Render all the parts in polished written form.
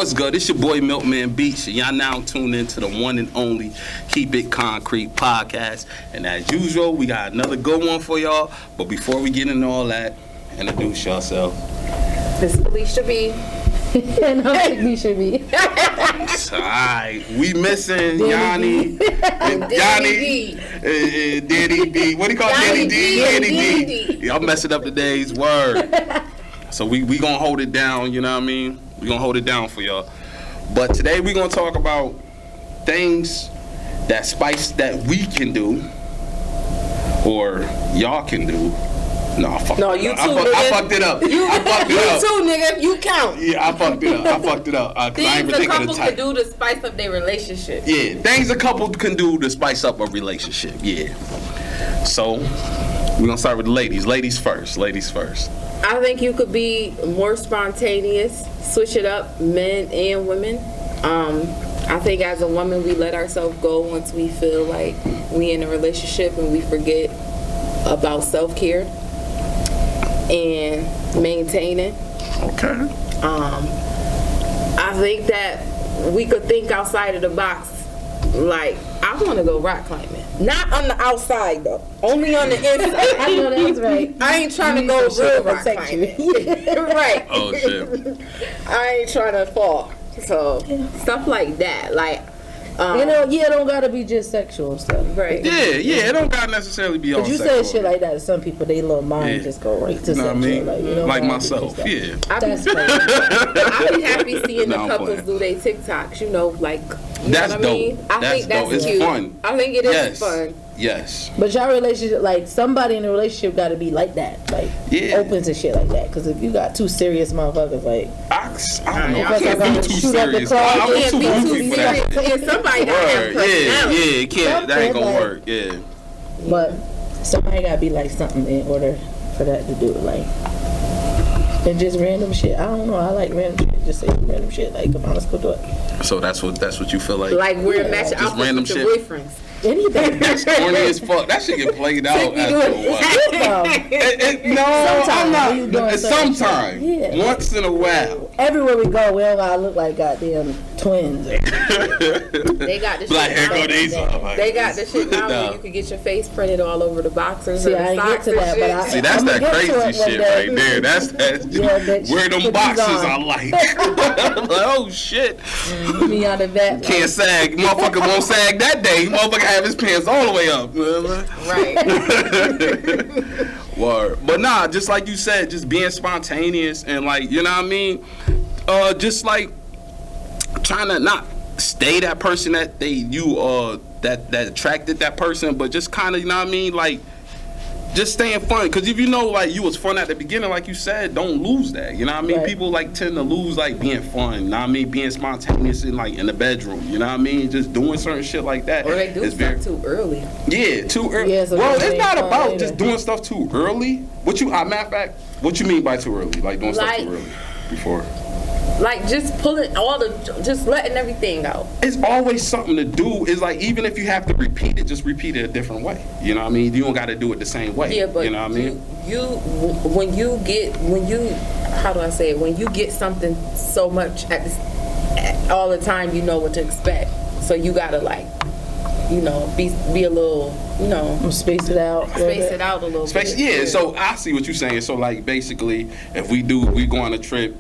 what's good? It's your boy Milkman Beach, and y'all now tuned into the one and only Keep It Concrete podcast. And as usual, we got another good one for y'all. But before we get into all that, introduce yourself. This is Alicia B. And I'm Alicia B. Alright, we missing Yanni and Yanni and Danny D. What do you call Danny D? Danny D. Y'all messing up today's word. So we gonna hold it down, you know what I mean? We gonna hold it down for y'all. But today we gonna talk about things that we can do or y'all can do. No, I fucked it up. I fucked it up. You too, nigga. You count. Yeah, I fucked it up. Things a couple can do to spice up their relationship. Yeah, things a couple can do to spice up a relationship. Yeah. So, we're going to start with the ladies. Ladies first. I think you could be more spontaneous, switch it up, men and women. I think as a woman, we let ourselves go once we feel like we in a relationship and we forget about self-care and maintaining. Okay. I think that we could think outside of the box. Like, I want to go rock climbing. Not on the outside, though. Only on the inside. I know that's right. I ain't trying to go real rock climbing. Right. Oh, shit. I ain't trying to fall. So, stuff like that. Like, it don't gotta be just sexual stuff. Right. Yeah, it don't gotta necessarily be all But you sexual. say shit like that to some people, they little mind just go right to know sexual. what I mean? Like myself, yeah. That's crazy. I be happy seeing No, the I'm couples playing. do their TikToks, like, That's know what I mean? dope. I think that's It's cute. fun. I think it is fun. Yes. But y'all relationship, like somebody in a relationship gotta be like that. Like open to shit like that. Cause if you got two serious motherfuckers, like I don't know. I can't be too serious. You can't be too serious. Yeah, somebody gotta have personality. Yeah, can't. That ain't gonna work. Yeah. But somebody gotta be like something in order for that to do it. Like, and just random shit. I don't know. I like random shit. Just say random shit. Like, come on, let's go do it. So that's what you feel like. Like we're matching just outfits random with your shit. boyfriends. Anything. That's corny as fuck. That shit get played out after a while. No, sometimes. Yeah. Once in a while. Everywhere we go, we all gotta look like goddamn twins. They got the shit. Like, here go these. They got the shit now where you could get your face printed all over the boxers. See, I ain't get to that, but that's that crazy shit right there. That's where them boxes are like. Oh shit. Me out of that. Can't sag. Motherfucker won't sag that day. Motherfucker have his pants all the way up. Right. Word. But nah, just like you said, just being spontaneous and like, you know what I mean? Just like trying to not stay that person that that attracted that person, but just kind of, you know what I mean? Like, just staying fun, because if you know, like, you was fun at the beginning, like you said, don't lose that, you know what I mean? Right. People, like, tend to lose, like, being fun, you know what I mean? Being spontaneous in, like, in the bedroom, you know what I mean? Just doing certain shit like that. Or they do stuff too early. Yeah, too early. Yeah, so well, it's not about just doing stuff too early. Matter of fact, what you mean by too early? Like, doing stuff too early before? Like, just pulling just letting everything out. It's always something to do. It's like, even if you have to repeat it, just repeat it a different way. You know what I mean? You don't got to do it the same way. Yeah, but you know what I mean? When you get something so much all the time, you know what to expect. So you got to, like, be a little, space it out a little bit. Yeah, so I see what you're saying. So, like, basically, if we go on a trip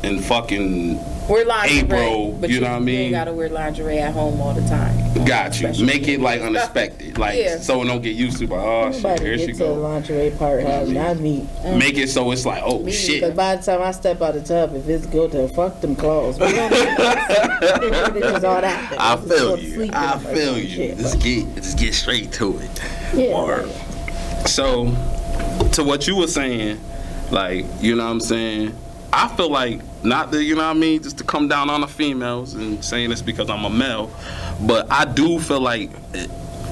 in fucking wear lingerie, April, but you know what I mean? You ain't gotta wear lingerie at home all the time. Got you. Make it like unexpected, like so it don't get used to. But oh shit, here she go. The lingerie part has not me. Make it so it's like shit. Because by the time I step out the tub, if it's good to fuck them clothes. I feel you. Just get straight to it. Yeah. So, to what you were saying, like, you know what I'm saying? I feel like, not that, you know what I mean, just to come down on the females and saying this because I'm a male, but I do feel like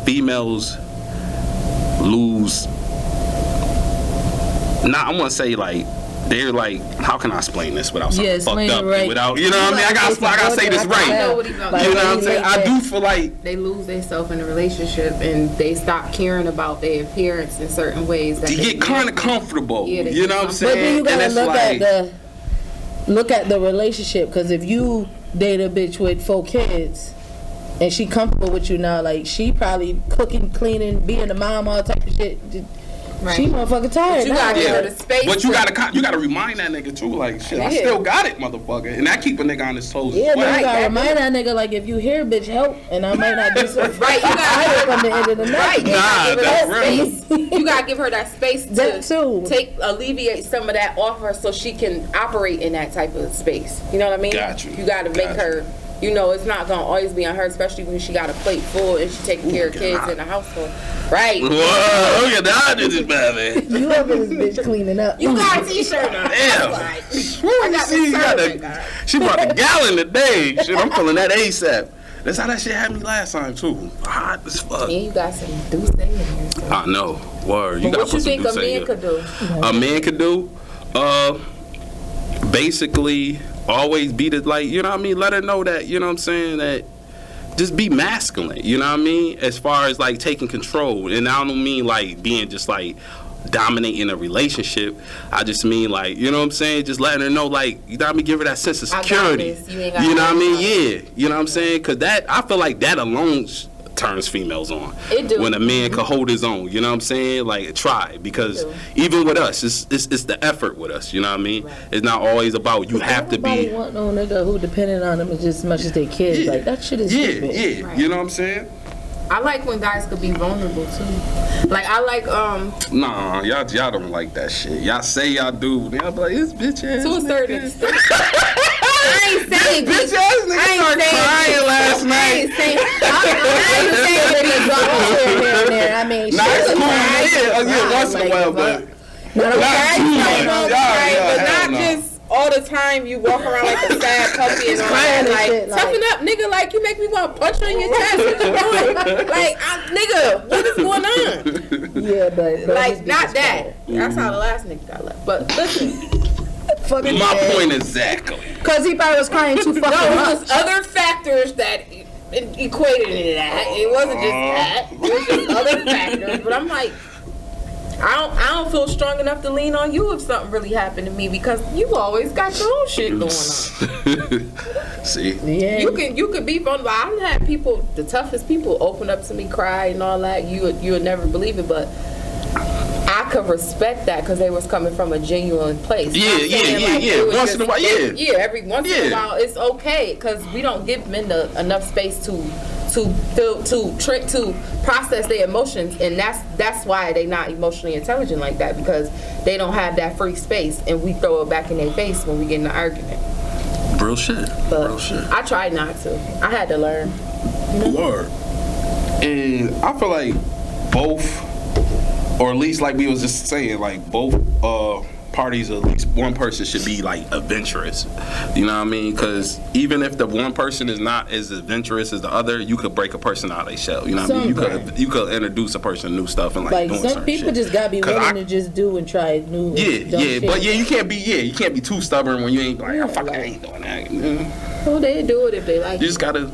females lose, I want to say, like, they're like, how can I explain this without something fucked up? Right. Without, you know what I mean? I gotta say this right. You know what I'm saying? I do feel like they lose themselves in a relationship and they stop caring about their appearance in certain ways. That you get kind of comfortable. You know what I'm saying? But then you gotta look at look at the relationship. Because if you date a bitch with 4 kids and she comfortable with you now, like she probably cooking, cleaning, being a mom, all type of shit. Right. She motherfucking tired. But you gotta give her the space. But you gotta remind that nigga too, like shit. I still got it, motherfucker, and that keep a nigga on his toes. Yeah, but you gotta remind that nigga, like, if you here, bitch, help, and I might not do something. Right, you gotta from the end of the night. Right, that's real. You gotta give her that space that to alleviate some of that off her, so she can operate in that type of space. You know what I mean? Got you. You gotta make her. You know, it's not gonna always be on her, especially when she got a plate full and she taking care of kids in the household. Right. Whoa, look at that, this is bad, man. You up in this bitch cleaning up. You got a t-shirt on. Damn. I got She brought a gallon today. Shit, I'm feeling that ASAP. That's how that shit had me last time too. Hot as fuck. And you got some Douce in here. So. I know. Word. You but got what you think a man could do? A man could do? Basically, always be the, like, you know what I mean? Let her know that, you know what I'm saying, that just be masculine, you know what I mean? As far as like taking control. And I don't mean like being just like dominating a relationship. I just mean like, you know what I'm saying? Just letting her know, like, you know what I mean? Give her that sense of security. You know what I mean? Yeah. You know what I'm saying? Because that, I feel like that alone turns females on. It do. When a man can hold his own, you know what I'm saying? Like, try, because even with us, it's the effort with us, you know what I mean? Right. It's not always about you have to be. Nobody want no nigga who dependent on them just as much as their kids. Yeah. Like, that shit is stupid. Yeah, right. You know what I'm saying? I like when guys could be vulnerable too. Like I like Nah, y'all don't like that shit. Y'all say y'all do. Y'all be like, this bitch ass. To a certain extent. I ain't saying bitch ass nigga started crying last night. I ain't saying that he's here and there. I mean, nah, it's cool. Yeah, once in a while, but not just all the time. You walk around like a sad puppy and all that. Like, toughen up, nigga. Like, you make me want to punch you in your chest. What you doing? Like, nigga, what is going on? Yeah, but like, not that. That's how the last nigga got left. But listen. My point exactly. Because he probably was crying too fucking No, much. it was other factors that equated into that. It wasn't just that. It was just other factors. But I'm like, I don't feel strong enough to lean on you if something really happened to me, because you always got your own shit going on. See? Yeah. You could be vulnerable. I've had people, the toughest people, open up to me, cry and all that. You would never believe it, but I could respect that because they was coming from a genuine place. Yeah. Once in a while, every once in a while, it's okay, because we don't give men enough space to process their emotions, and that's why they not emotionally intelligent like that, because they don't have that free space, and we throw it back in their face when we get in an argument. Real shit. But real shit. I tried not to. I had to learn. Lord. And I feel like both, or at least like we was just saying, like both parties, at least one person should be like adventurous. You know what I mean? Because even if the one person is not as adventurous as the other, you could break a person out of their shell. You know what I mean? You could introduce a person to new stuff and like doing some people shit. Just gotta be willing to just do and try new. Shit. But you can't be too stubborn when you ain't like, I ain't doing that. Well, they do it if they like. You just gotta.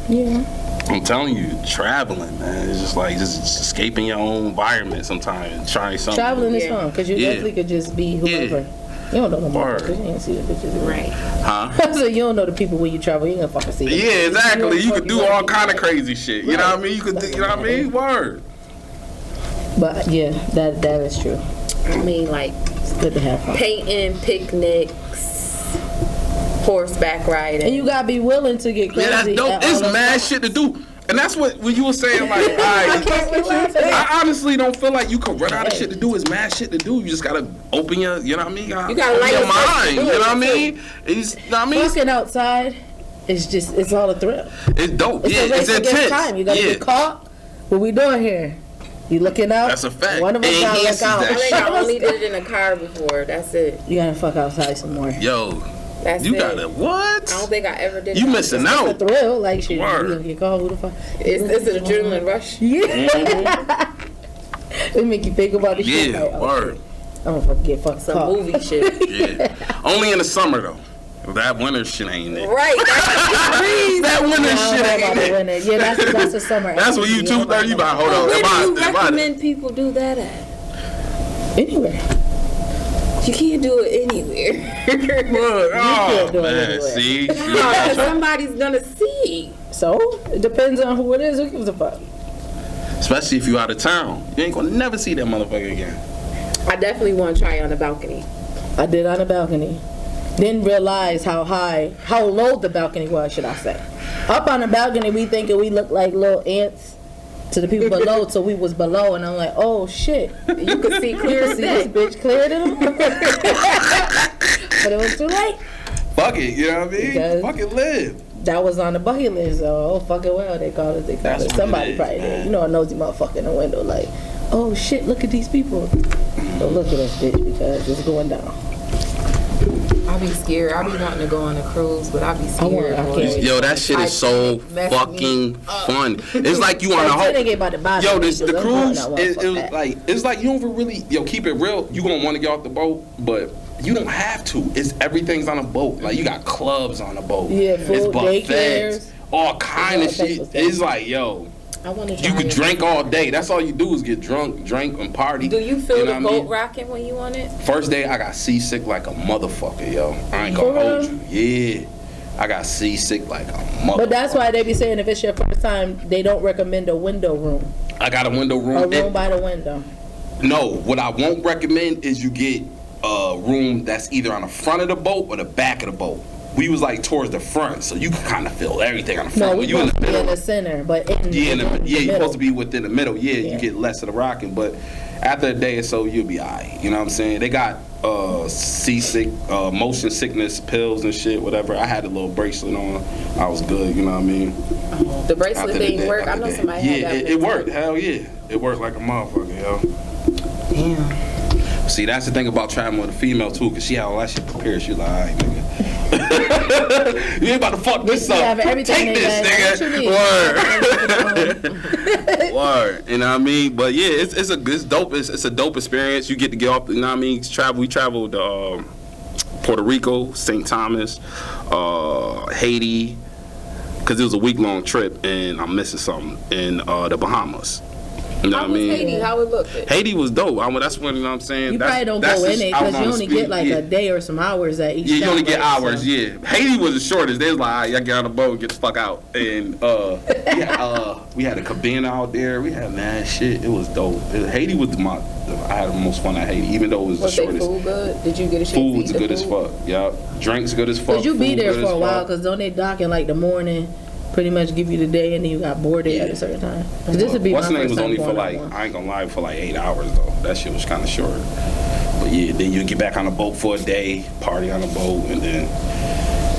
Yeah. I'm telling you, traveling, man, it's just like just escaping your own environment sometimes and trying something. Traveling is fun because you definitely could just be whoever. You don't know no more because you ain't see the bitches. Right. Huh? So you don't know the people when you travel. You ain't gonna fucking see them. Yeah, exactly. You could do all kind of crazy shit. You know what I mean? You could do, you know what I mean? Word. But yeah, that is true. I mean, like, it's good to have fun. Painting, picnics, horseback riding. And you gotta be willing to get crazy. Yeah, that's dope. It's mad shit to do. And that's what when you were saying, like, I honestly don't feel like you can run out of shit to do. It's mad shit to do. You just gotta open your, you know what I mean? You gotta open your mind. You know what I mean? Walking outside, it's all a thrill. It's dope. It's intense. Time. You gotta get caught. What we doing here? You looking out? That's a fact. One of us gotta look out. I think I only did it in a car before. That's it. You gotta fuck outside some more. Yo. That's you it. Gotta what? I don't think I ever did. You missing out. It's a thrill, like shit. You gonna get caught? Who the fuck? It's an adrenaline rush. Yeah. It make you think about the shit. Yeah, word. I'm gonna get fucked some caught. movie shit. Yeah. Only in the summer though. That winter shit ain't it. Right. That winter shit ain't it. Yeah, that's the summer. That's what you 2:30. You about hold on. Where do you recommend people do that at? Anywhere. You can't do it anywhere. Look, can't do it man, anywhere. see? Because somebody's gonna see. So it depends on who it is. Who gives a fuck? Especially if you out of town. You ain't gonna never see that motherfucker again. I definitely want to try on the balcony. I did on the balcony. Didn't realize how low the balcony was, should I say. Up on the balcony, we thinking we looked like little ants to the people below, so we was below, and I'm like, oh shit. You could see clear as See this day. bitch cleared it. But it was too late. Fuck it, you know what I mean? Because- Fuck it, live. That was on the bucket list, so oh fuck it well, they call it. That's what Somebody it is, probably man. did. You know, a nosy motherfucker in the window, like, oh shit, look at these people. So look at us, bitch, because it's going down. I be scared. I be wanting to go on a cruise, but I be scared. I can't. Yo, that shit is so Mess me fucking up. fun. It's like you on a whole. They get about the bottom. Yo, the cruise, Fuck it was that. like, it's like you don't even really, yo, keep it real. You gonna want to get off the boat, but you don't have to. It's everything's on a boat. Like you got clubs on a boat. Yeah, it's food, buffets, daycares. all kind of all types shit. of stuff. It's like, yo, I want to try you could it. drink all day. That's all you do is get drunk, and party. Do you feel know the what I boat mean? rocking when you on it? First day, I got seasick like a motherfucker, yo. I ain't For gonna hold real? you. Yeah. I got seasick like a motherfucker. But that's why they be saying if it's your first time, they don't recommend a window room. I got a window room. A room by the window. No, what I won't recommend is you get a room that's either on the front of the boat or the back of the boat. We was like towards the front, so you can kind of feel everything on the front. No, When we you in supposed the to be in middle, the center, but in yeah, you're middle. supposed to be within the middle. Yeah, Yeah. you get less of the rocking, but after a day or so, you'll be alright. You know what I'm saying? They got seasick, motion sickness pills and shit, whatever. I had a little bracelet on. I was good. You know what I mean? The bracelet After the thing day- work. I after know the somebody day. had that. Yeah, it worked. Hell yeah, it worked like a motherfucker, yo. Damn. See, that's the thing about traveling with a female too, cause she had all that shit prepared. She like, alright, nigga. You ain't about to fuck this You up. have everything Take this, they got. nigga. Word. Word. You know what I mean? But yeah, it's dope. It's a dope experience. You get to get off. You know what I mean? We traveled Puerto Rico, St. Thomas, Haiti, because it was a week-long trip, and I'm missing something in the Bahamas. You know How what I was mean? Haiti? How it looked? Haiti was dope. That's when, you know what I'm saying? You That's- probably don't that's go just in it out because on you the only street. get like Yeah. a day or some hours at each. Yeah, you only stop, get right? hours, So- yeah. Haiti was the shortest. They was like, y'all get on the boat and get the fuck out. And we had a cabana out there. We had mad shit. It was dope. Haiti was I had the most fun at Haiti, even though it was the Was they shortest. food good? Did you get a chance Food's to eat good the as food? fuck. Yup. Drinks good as fuck. Cause you be food there good for as a while, fuck. cause don't they dock in like the morning, pretty much give you the day, and then you got boarded at a certain time. 'Cause this would be What's my the name first was time only for going like, on one. I ain't gonna lie, for like 8 hours though. That shit was kind of short. But yeah, then you get back on the boat for a day, party on the boat, and then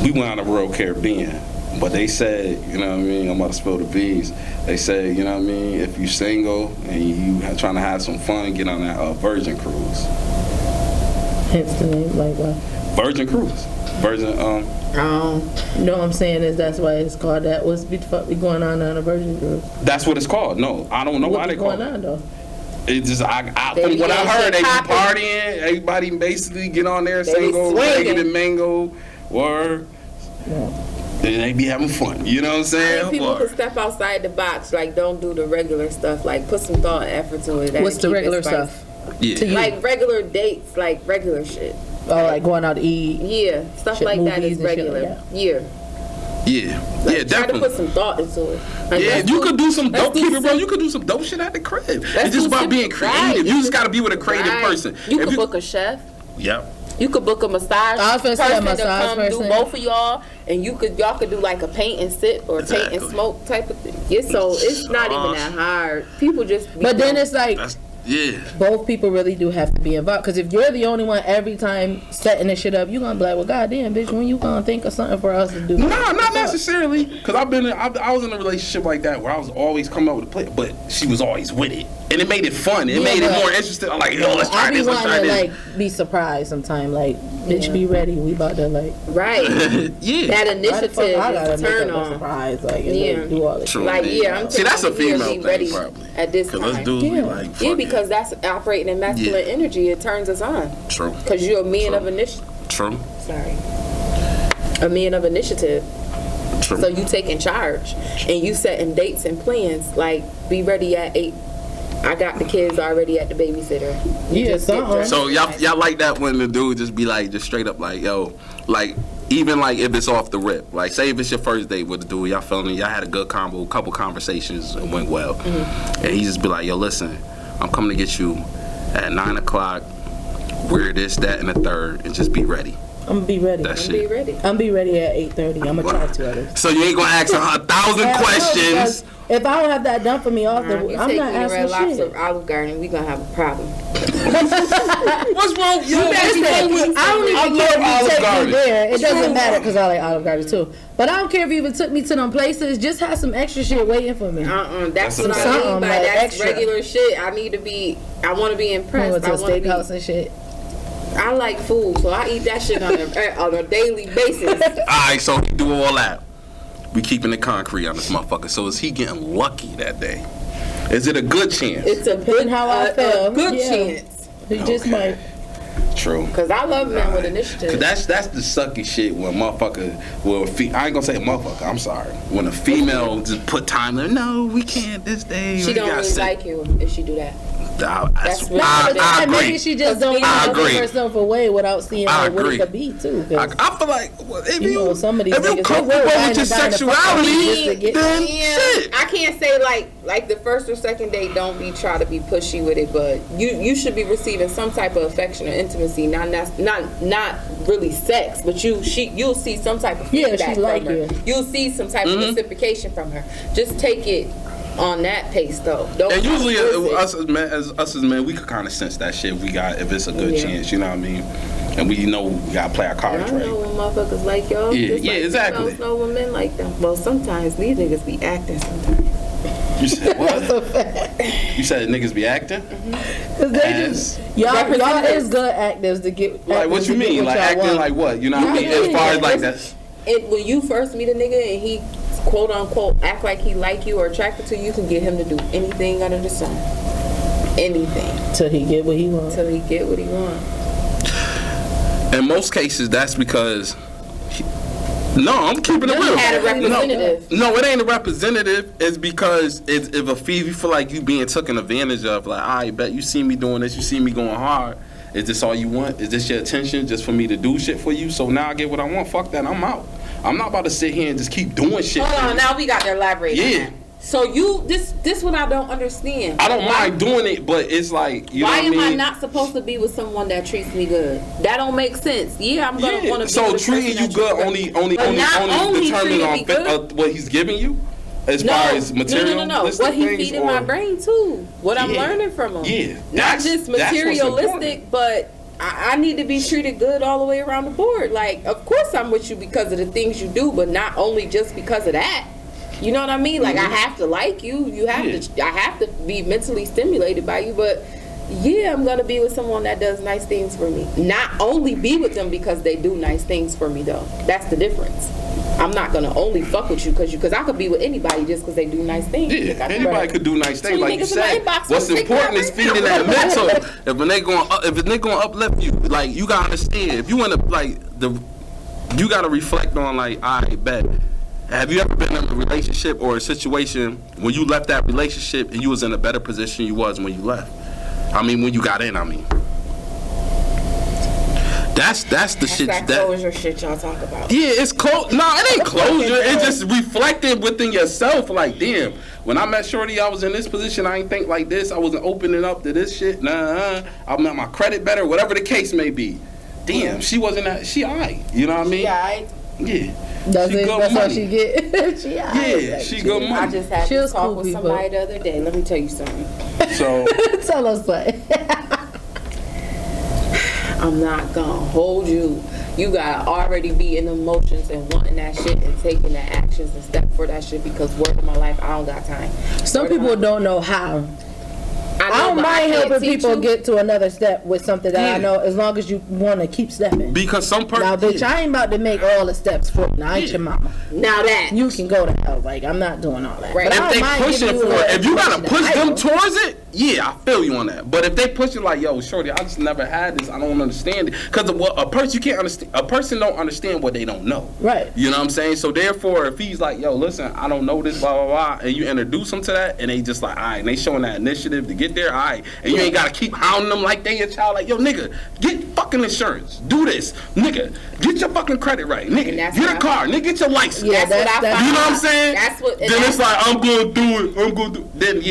we went on the Royal Caribbean. But they said, you know what I mean, I'm about to spill the beans. They said, you know what I mean, if you single and you trying to have some fun, get on that Virgin Cruise. Hence the name, like what? Virgin Cruise. Virgin, You know what I'm saying is that's why it's called that. What's the fuck be going on a Virgin Cruise? that's what it's called. No, I don't know why What they be call going it. on though? It's just, They from be what I getting heard, shit they be poppin'. partying. Everybody basically get on there, They say be go, swinging. get and mango, word. Yeah. Then they be having fun. You know what I'm I saying? think people Word. can step outside the box. Like, don't do the regular stuff. Like, put some thought and effort to it. What's the Keep it regular spicy. stuff? Yeah. To you? Like regular dates, like regular shit. Oh, like going out to eat. Yeah, stuff Shit, like that movies is and shit regular. like that. Yeah. Yeah. Like, Yeah, try to put definitely. some thought into it. Like, Yeah, let's you could do some let's dope, do keep it bro. sim- You could do some dope shit at the crib. It's let's just do about sim- being creative. right. You just gotta be with a creative Right. person. You If could book a chef. Yep. You could book a massage I was finna say a person to massage come person. do both of y'all, and y'all could do like a paint and sip or paint Exactly. and smoke type of thing. Yeah, so it's not even that hard. People just. Be But then it's like That's yeah. both people really do have to be involved. Because if you're the only one every time setting this shit up, you gonna be like, well, goddamn, bitch, when you gonna think of something for us to do? No, not necessarily. Cause I was in a relationship like that where I was always coming up with a play, but she was always with it, and it made it fun. It Yeah, made it but- more interesting. I'm like, yo, let's try I be this. Let's try wanting to this. like be surprised sometime. Like, bitch, be ready. We about to like. Right. Yeah. That Why the initiative fuck I gotta is a make turn up a on. surprise, like, and Yeah. then do all this. True. Like, yeah, I'm See, that's a taking you to female be thing, ready probably. at this Cause time. us dudes, we Yeah. like, Yeah, fuck because it. that's operating in masculine energy. It turns us on. True. Because you're a man True. of initiative. True. Sorry. A man of initiative. True. So you taking charge and you setting dates and plans. Like, be ready at 8 I got the kids already at the babysitter. So y'all like that when the dude just be like, just straight up like, yo, like, even like if it's off the rip, like say if it's your first date with the dude, y'all feeling, y'all had a good combo, couple conversations, it went well, and he just be like, yo, listen, I'm coming to get you at 9 o'clock, wear this, that, and the third, and just be ready. I'm gonna be ready. I'm be ready at 8:30. I'm gonna try to others. So you ain't gonna ask her 1,000 questions. If I don't have that done for me off the, I'm not asking Red Lobster shit. Olive Garden, we gonna have a problem. What's wrong? I don't even care if you take me there. It doesn't matter because I like Olive Garden too. But I don't care if you even took me to them places. Just have some extra shit waiting for me. That's what I mean by that's regular shit. I want to be impressed. I want to steakhouse and shit. I like food, so I eat that shit on a daily basis. Alright, so he do all that. We keeping it concrete on this motherfucker. So is he getting lucky that day? Is it a good chance? It's a good how I feel. Good chance. He just might. True. Cause I love men with initiative. Cause that's the sucky shit when motherfucker. Well, I ain't gonna say motherfucker. I'm sorry. When a female just put time in. No, we can't this day. She don't really like you if she do that. I agree. Maybe she just don't want to put herself away without seeing like, what it could be too. I feel like if you some of these if you comfortable with your sexuality, then shit. I can't say like the first or second date. Don't try to be pushy with it, but you should be receiving some type of affection or intimacy. Not really sex, but you'll see some type of feedback from her. You'll see some type of reciprocation from her. Just take it on that pace though. And usually us as men, we could kind of sense that shit. If it's a good chance, you know what I mean. And we know we gotta play our cards right. I know when motherfuckers like y'all. Yeah, exactly. Just know when men like them. Well, sometimes these niggas be acting. Sometimes. You said what? You said niggas be acting? Cause they just y'all is good actors to get. Like what you mean? Like acting want. Like what? You know what I mean? As far as like that. When you first meet a nigga and he quote unquote act like he like you or attracted to you, can get him to do anything under the sun. Anything. Till he get what he wants. In most cases, that's because. I'm keeping it real. Had a representative. No, it ain't a representative. It's because if a fee, you feel like you being taken advantage of, like, I bet you see me doing this, you see me going hard. Is this all you want? Is this your attention just for me to do shit for you? So now I get what I want. Fuck that. I'm out. I'm not about to sit here and just keep doing shit. Hold on, now we got to elaborate. Yeah. So this what I don't understand. I don't mind doing it, but it's like, you know what I mean? Why am I not supposed to be with someone that treats me good? That don't make sense. Yeah, I'm gonna want to be so with treating you good only determined on what he's giving you? As far as material, no. What he feeding my brain too. What I'm learning from him. Yeah. Not just materialistic, but I need to be treated good all the way around the board. Like, of course I'm with you because of the things you do, but not only just because of that. You know what I mean? Like, I have to like you. I have to be mentally stimulated by you, but yeah, I'm gonna be with someone that does nice things for me. Not only be with them because they do nice things for me though. That's the difference. I'm not gonna only fuck with you because I could be with anybody just because they do nice things. Yeah, anybody could do nice things, like you said. What's important is feeding that mental. If a nigga gonna uplift you, like you gotta understand. If you wanna you gotta reflect on like, I bet. Have you ever been in a relationship or a situation when you left that relationship and you was in a better position you was when you left? I mean, when you got in, I mean. That's the shit. That closure shit y'all talk about. Yeah, it's close. No, it ain't closure. It's just reflecting within yourself. Like, damn, when I met Shorty, I was in this position. I ain't think like this. I wasn't opening up to this shit. Nah, I met my credit better. Whatever the case may be. Damn, she wasn't that. She alright. You know what I mean? She alright. Yeah. That's how she get. She yeah, she good money. I just had to talk with somebody the other day. Let me tell you something. So tell us what. I'm not gonna hold you. You gotta already be in the emotions and wanting that shit and taking the actions and step for that shit because word of my life, I don't got time. Some people don't know how. I don't mind helping people get to another step with something that I know, as long as you want to keep stepping. Because some person. Now, bitch, I ain't about to make all the steps for you. Now, I ain't your mama. Now that you can go to hell. Like, I'm not doing all that. Right. But if they pushing for it, if you gotta push them towards it, yeah, I feel you on that. But if they push it like, yo, shorty, I just never had this. I don't understand it. Because a person you can't understand. A person don't understand what they don't know. Right. You know what I'm saying? So therefore, if he's like, yo, listen, I don't know this, blah blah blah, and you introduce them to that, and they just like, all right, and they showing that initiative to get get there, all right. And you ain't gotta keep hounding them like they your child. Like, yo, nigga, get fucking insurance. Do this, nigga. Get your fucking credit right, nigga. Get a car, nigga. Get your license. Yeah, that's what I you know what I'm saying? That's what. Then it's like I'm gonna do it. I'm gonna do. Then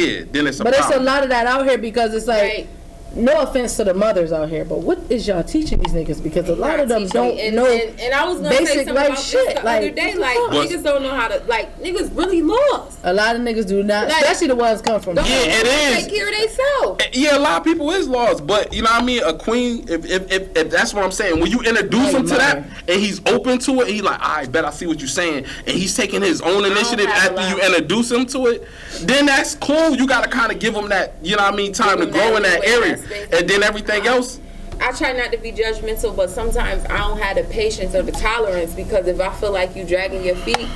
it's a But problem. it's a lot of that out here because it's like. No offense to the mothers out here, but what is y'all teaching these niggas? Because a lot of them don't know and I was gonna say basic something life about shit. This the other day, like niggas don't know how to, like niggas really lost. A lot of niggas do not, like, especially the ones come from. Yeah, it is. Take care of themselves. Yeah, a lot of people is lost, but you know what I mean. A queen, if that's what I'm saying, when you introduce him to that, and he's open to it, he like, I bet I see what you're saying, and he's taking his own initiative after you introduce him to it. Then that's cool. You gotta kind of give him that, you know what I mean, time to grow in that area, and then everything else. I try not to be judgmental, but sometimes I don't have the patience or the tolerance because if I feel like you dragging your feet,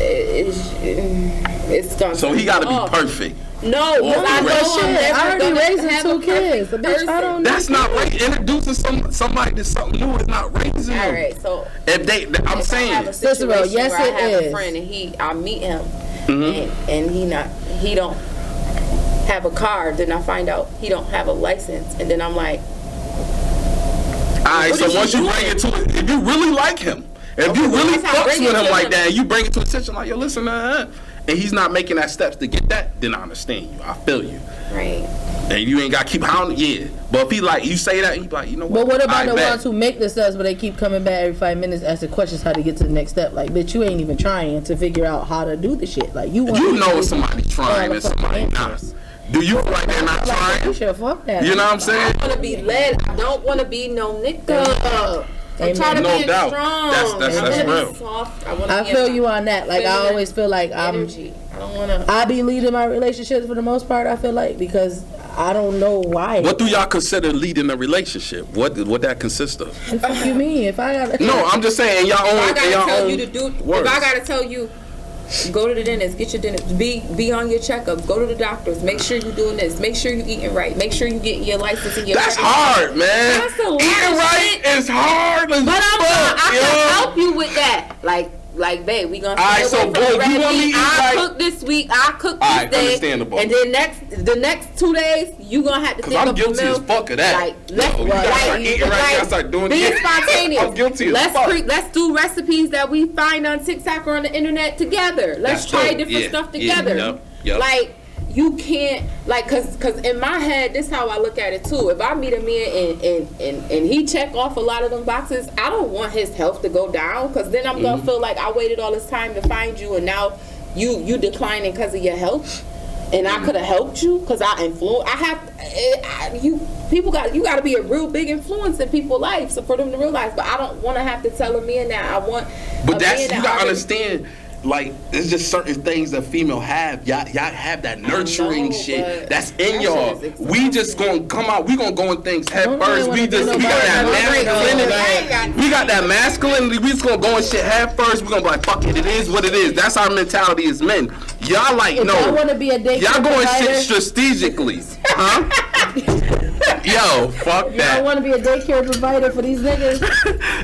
it's gonna. So he got to be perfect. No, I know I already raising 2 kids. Bitch, I don't. That's not right. Introducing somebody to something new is not raising them. All right, so if I'm saying, Cicero, yes, I have it a is. friend and I meet him, and he don't have a car. Then I find out he don't have a license, and then I'm like, alright. So once you bring it to it, if you really like him, if you really fucks with him like that, and you bring it to attention, like, yo, listen, and he's not making that steps to get that, then I understand you. I feel you. Right. And you ain't got to keep hounding, yeah. But if he like, you say that, he be like, you know what? But what about the ones who make the steps, but they keep coming back every 5 minutes asking questions how to get to the next step? Like, bitch, you ain't even trying to figure out how to do the shit. Like, you know somebody trying and somebody not. Do you feel like they're not trying? You should fuck that. You know what I'm saying? I want to be led. I don't want to be no nigga. I'm trying to be strong. That's real. Soft. I feel you on that. Like, I always feel like I don't want to. I be leading my relationships for the most part, I feel like, because I don't know why. What do y'all consider leading a relationship? What that consists of? What the fuck you mean? If I gotta... No, I'm just saying, y'all own. If I gotta tell you to do. Words. If I gotta tell you, go to the dentist, get your dentist, be on your checkups, go to the doctors, make sure you're doing this, make sure you're eating right, make sure you're getting your license and your. That's hard, man. That's a lot eating of right shit. is hard as But I fuck, can help you with that. Like, babe, we gonna stay away from the you want me recipe. to eat I right? cook this week. I cook this day. Understandable. And then the next 2 days, you gonna have to think I'm of guilty a meal. as fuck of that. Like, let's you gotta start eating right. You gotta start doing being it. spontaneous. I'm guilty as fuck. Let's do recipes that we find on TikTok or on the internet together. Let's try different stuff together. Yep. Like, you can't, like, cause in my head, this is how I look at it too. If I meet a man and he check off a lot of them boxes, I don't want his health to go down, cause then I'm gonna feel like I waited all this time to find you, and now you declining because of your health, and I could have helped you, cause you got to be a real big influence in people's lives for them to realize. But I don't want to have to tell a man that. I want. But that's, you gotta understand. Like, it's just certain things that female have. Y'all have that nurturing shit that's in y'all. We just gonna come out. We gonna go in things head first. We got that masculinity. We just gonna go in shit head first. We gonna be like, fuck it. It is what it is. That's our mentality as men. Y'all like, if no. I want to be a daycare y'all going provider, shit strategically, huh? Yo, fuck that. I want to be a daycare provider for these niggas.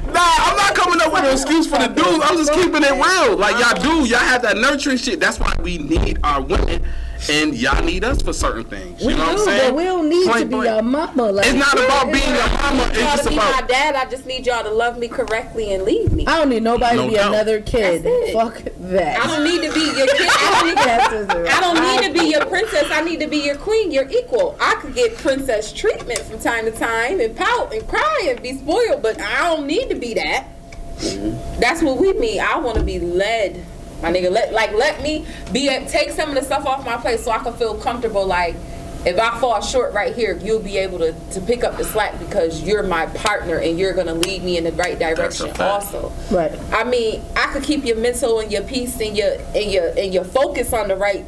Nah, I'm not coming up with an excuse for the dudes. I'm just keeping it real. Like, y'all have that nurturing shit. That's why we need our women, and y'all need us for certain things. You know what I'm saying? But we don't need to be your mama. Like, it's not about being your mama. It's just be about my dad. I just need y'all to love me correctly and leave me. I don't need nobody to be another kid. Fuck that. I don't need to be your kid. I don't need to be your princess. I need to be your queen, your equal. I could get princess treatment from time to time and pout and cry and be spoiled, but I don't need to be that. That's what we mean. I want to be led. My nigga, let me take some of the stuff off my plate so I can feel comfortable. Like, if I fall short right here, you'll be able to pick up the slack because you're my partner and you're gonna lead me in the right direction also. Right. I mean, I could keep your mental and your peace and your focus on the right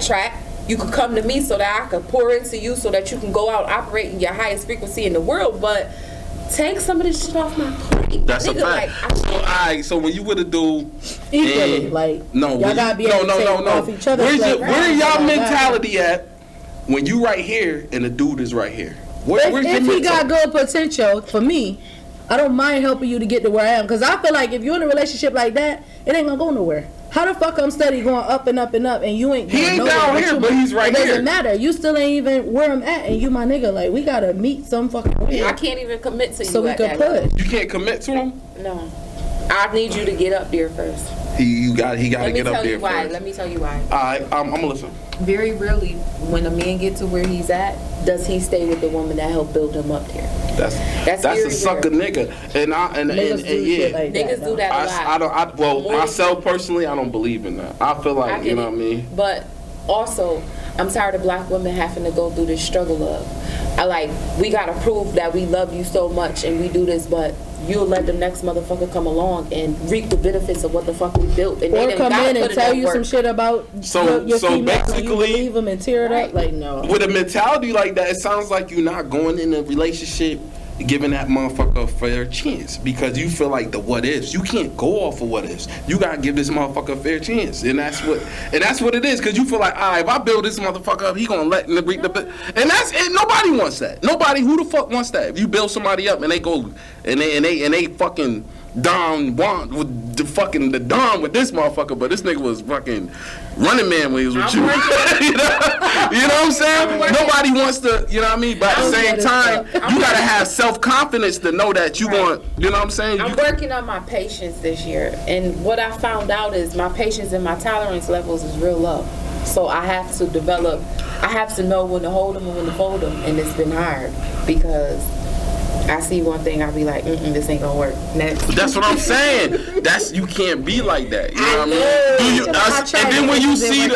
track. You could come to me so that I could pour into you so that you can go out and operate in your highest frequency in the world, but take some of this shit off my plate. That's a fact. So when you with a dude, equally, y'all gotta be able to take off each other. Where y'all mentality at when you right here and the dude is right here? If he got good potential, for me, I don't mind helping you to get to where I am. Because I feel like if you're in a relationship like that, it ain't gonna go nowhere. How the fuck I'm steady going up and up and up, and you ain't. He ain't down here, but he's right here. It here. doesn't matter. You still ain't even where I'm at, and you my nigga. Like, we gotta meet some fucking way. I can't even commit to you. So we could push. You can't commit to him? No. I need you to get up there first. He got to get up there first. Let me tell you why. Alright, I'm gonna listen. Very rarely, when a man gets to where he's at, does he stay with the woman that helped build him up there. That's a sucker nigga, and niggas do shit like niggas do that a lot. Myself personally, I don't believe in that. I feel like you know what I mean. But also, I'm tired of black women having to go through this struggle of, we gotta prove that we love you so much and we do this, but you'll let the next motherfucker come along and reap the benefits of what the fuck we built. And or come in and tell you some shit about your female, basically, you believe them and tear it up. Like, no. With a mentality like that, it sounds like you're not going in a relationship giving that motherfucker a fair chance, because you feel like the what ifs. You can't go off of what ifs. You gotta give this motherfucker a fair chance, and that's what it is. Because you feel like, if I build this motherfucker up, he gonna let him reap the. And that's it. Nobody wants that. Nobody. Who the fuck wants that? If you build somebody up and they go and they fucking Don with the Don with this motherfucker, but this nigga was fucking Running Man when he was with you. You know what I'm saying? Nobody wants to, you know what I mean? But at the same time, you gotta have self-confidence to know that you want, you know what I'm saying? I'm working on my patience this year, and what I found out is my patience and my tolerance levels is real low. So I have to know when to hold them and when to fold them, and it's been hard because I see one thing, I'll be like, this ain't gonna work. Next. That's what I'm saying. You can't be like that. You know what I mean? And then when you see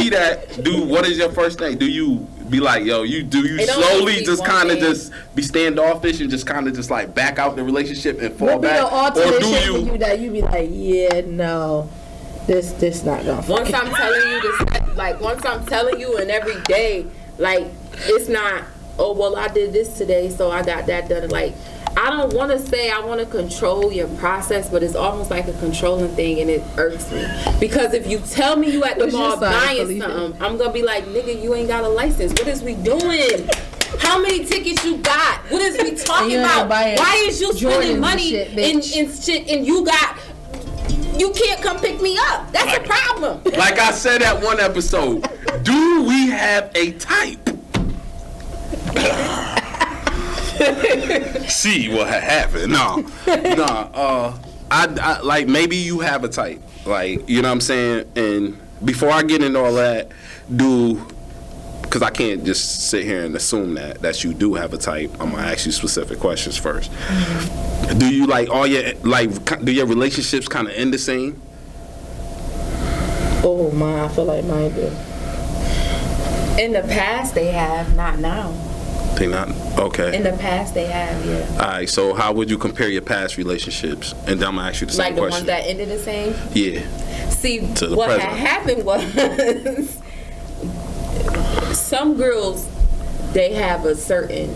that, what is your first thing? Do you be like, do you slowly just kind of just be standoffish and just kind of just like back out the relationship and fall back? Or do you that you be like, no, this not gonna. Once I'm telling you this, once I'm telling you, and every day, it's not. Oh, well, I did this today, so I got that done. I don't want to say I want to control your process, but it's almost like a controlling thing, and it irks me. Because if you tell me you at the mall buying something, I'm going to be like, nigga, you ain't got a license. What is we doing? How many tickets you got? What is we talking about? Why is you spending money in shit, and you can't come pick me up? That's a problem. Like I said at one episode, do we have a type? See what happened. I like, maybe you have a type, you know what I'm saying. And before I get into all that, because I can't just sit here and assume that you do have a type, I'm gonna ask you specific questions first. Mm-hmm. Do you do your relationships kind of end the same? Oh my, I feel like mine do. In the past they have, not now. They not? Okay. In the past they have, yeah. Alright, so how would you compare your past relationships? And then I'm gonna ask you the same question. Like the ones that ended the same? Yeah. See, what had happened was some girls, they have a certain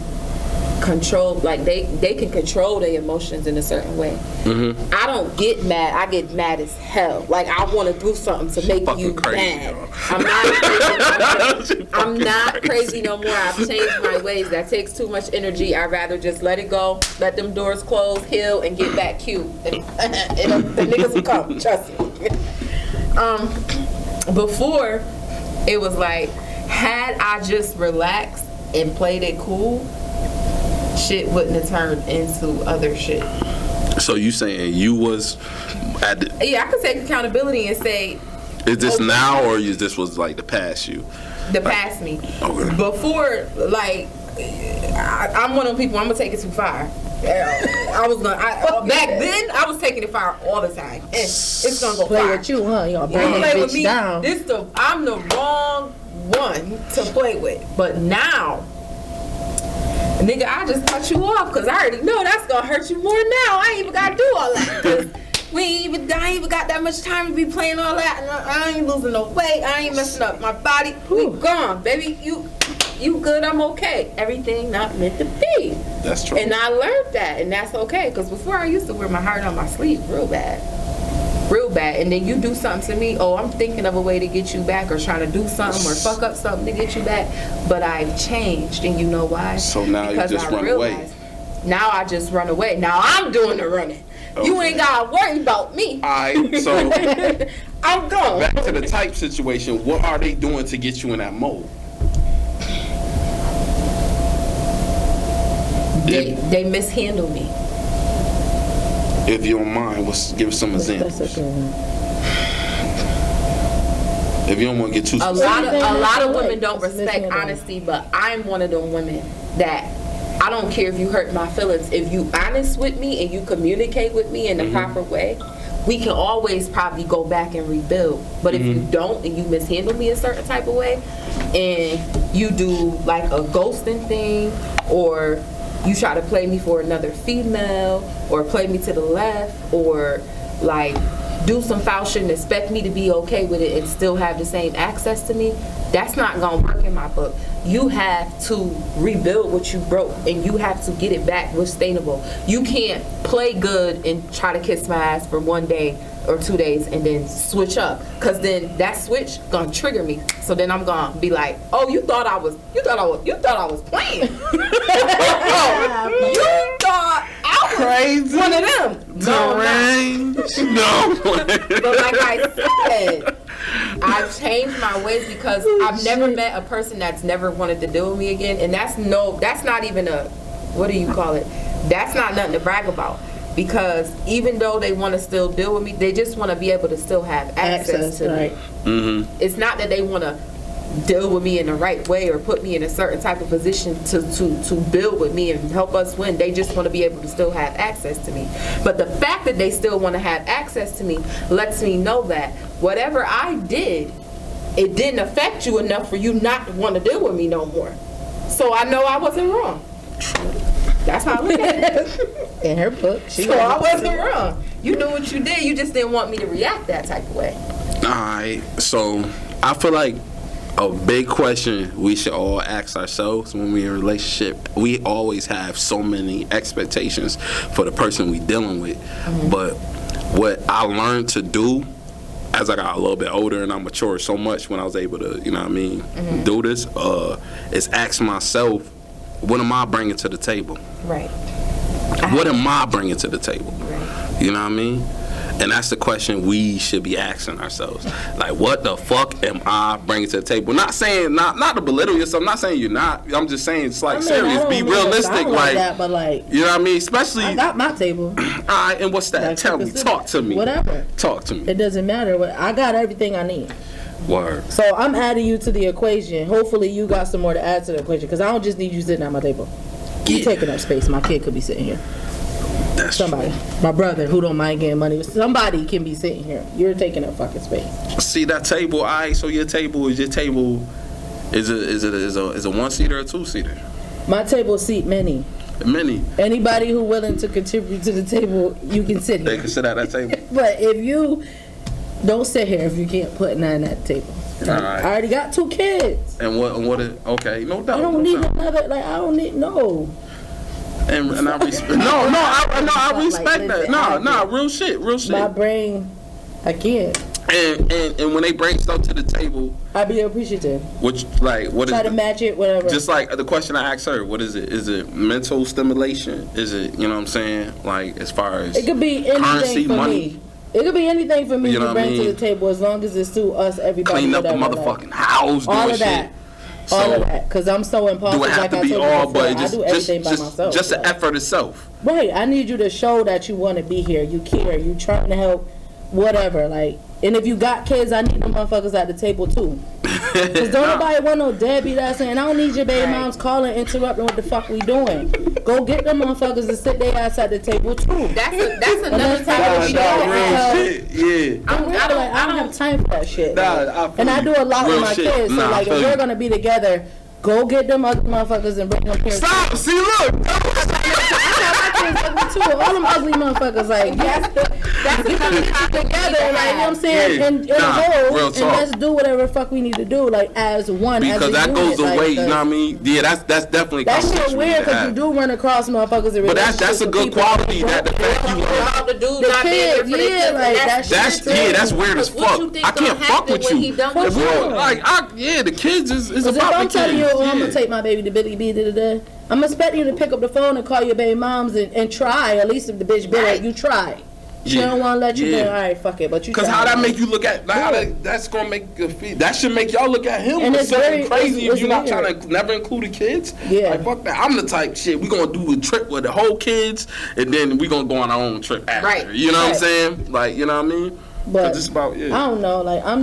control, they can control their emotions in a certain way. Mm-hmm. I don't get mad. I get mad as hell. I want to do something to make you mad. I'm not crazy no more. I've changed my ways. That takes too much energy. I'd rather just let it go, let them doors close, heal, and get back cute. And the niggas will come. Trust me. Before, it was had I just relaxed and played it cool, shit wouldn't have turned into other shit. So you saying you was at the... Yeah, I could take accountability and say... Is this now, or this was the past you? The past me. Okay. Before, I'm one of them people, I'm going to take it too far. Back then, I was taking it far all the time. And it's going to go play far. With you, huh? You gonna burn this bitch down. I'm the wrong one to play with. But now... Nigga, I just cut you off because I already know that's gonna hurt you more now. I ain't even gotta do all that. Cause I ain't even got that much time to be playing all that. And I ain't losing no weight. I ain't messing up my body. We gone, baby. You good? I'm okay. Everything not meant to be. That's true. And I learned that, and that's okay. Cause before I used to wear my heart on my sleeve real bad. And then you do something to me, I'm thinking of a way to get you back, or trying to do something or fuck up something to get you back, but I've changed, and you know why? So now because you just run away. Now I just run away. Now I'm doing the running. You ain't gotta worry about me. Alright, so I'm gone. back to the type situation. What are they doing to get you in that mode? They mishandle me. If you don't mind, give us some examples. That's okay. If you don't want to get too A specific. lot of women don't respect honesty, but I'm one of them women that I don't care if you hurt my feelings. If you honest with me and you communicate with me in the proper way, we can always probably go back and rebuild. But if you don't and you mishandle me a certain type of way, and you do like a ghosting thing, or you try to play me for another female, or play me to the left, or like do some foul shit and expect me to be okay with it and still have the same access to me, that's not gonna work in my book. You have to rebuild what you broke, and you have to get it back sustainable. You can't play good and try to kiss my ass for 1 day or 2 days and then switch up, because then that switch gonna trigger me. So then I'm gonna be like, oh, you thought I was playing. You thought I was Crazy. one of them. No. But like I said, I've changed my ways because I've never met a person that's never wanted to deal with me again, and that's not even a, what do you call it? That's not nothing to brag about. Because even though they want to still deal with me, they just want to be able to still have access to me. Mm-hmm. It's not that they want to deal with me in the right way or put me in a certain type of position to build with me and help us win. They just want to be able to still have access to me. But the fact that they still want to have access to me lets me know that whatever I did, it didn't affect you enough for you not to want to deal with me no more. So I know I wasn't wrong. That's how I look at it. In her book, so I wasn't wrong. You knew what you did. You just didn't want me to react that type of way. Alright, so I feel like a big question we should all ask ourselves when we're in a relationship. We always have so many expectations for the person we dealing with. But what I learned to do as I got a little bit older and I matured so much when I was able to, do this, is ask myself, what am I bringing to the table? Right. What am I bringing to the table? Right. You know what I mean? And that's the question we should be asking ourselves. Like, what the fuck am I bringing to the table? Not saying, not to belittle yourself. I'm not saying you're not. I'm just saying it's like serious. Be realistic. Like that, but like, you know what I mean? Especially. I got my table. All right, and what's that? Like, Tell me. Talk to me. Whatever. Talk to me. It doesn't matter. I got everything I need. Word. So I'm adding you to the equation. Hopefully you got some more to add to the equation, because I don't just need you sitting at my table. You taking up space. My kid could be sitting here. That's somebody. True. My brother who don't mind getting money. Somebody can be sitting here. You're taking up fucking space. See that table? All right. So your table is it a 1-seater or 2-seater? My table seat many. Many. Anybody who willing to contribute to the table, you can sit here. They can sit at that table. But if you don't sit here if you can't put none at the table. All right. I already got 2 kids. And what is, okay, no doubt. I don't need another, like, I don't need, no. And I respect, I respect like, that. Real shit. My brain, I can't. And when they bring stuff to the table, I be appreciative. Which, like, what Try is to match it, whatever. Just like the question I asked her, what is it? Is it mental stimulation? Is it, you know what I'm saying? Like, as far as it could be anything currency, for money. me. It could be anything for me You know to what I bring to mean? the table, as long as it's to us, everybody. Clean up the whatever, motherfucking house, all doing of that. shit. All of that, because I'm so impulsive. Do it have like to I be told you all, before, but I do everything by myself. Just the like. effort itself. Right. I need you to show that you want to be here. You care. You trying to help. Whatever. Like, and if you got kids, I need them motherfuckers at the table too. Because don't nobody want no deadbeat ass saying, I don't need your baby moms calling, interrupting what the fuck we doing. Go get them motherfuckers to sit their ass at the table too. That's another type of shit. Yeah. I don't have time for that shit. And I do a lot with my kids. So like, if we're we're gonna be together, go get them other motherfuckers and bring them here. Stop. See, look. Too. All them ugly motherfuckers, like, that's another topic together, like, you know what I'm saying? Yeah. And whole, and talk. let's do whatever the fuck we need to do, like, as one, because as a that unit, goes away, like, you know what I mean? Yeah, that's definitely that shit weird, because you do run across motherfuckers. But that's a good quality, that the fact you about the dude not being there for the kids. Like that's weird as fuck. I can't fuck with you. The kids is about if I'm telling you, I'm gonna yeah. take my baby to Billy B today, I'm expecting you to pick up the phone and call your baby moms and try. At least if the bitch be like, you try. She don't want to let you be all right, fuck it, but you. Because how that make you look at that's gonna make you feel. That should make y'all look at him and as something crazy if you're not weird. trying to never include the kids. Yeah, like fuck that. I'm the type shit. We gonna do a trip with the whole kids, and then we gonna go on our own trip after. Right. You know what I'm saying? Like, you know what I mean? But it's about I don't know. Like I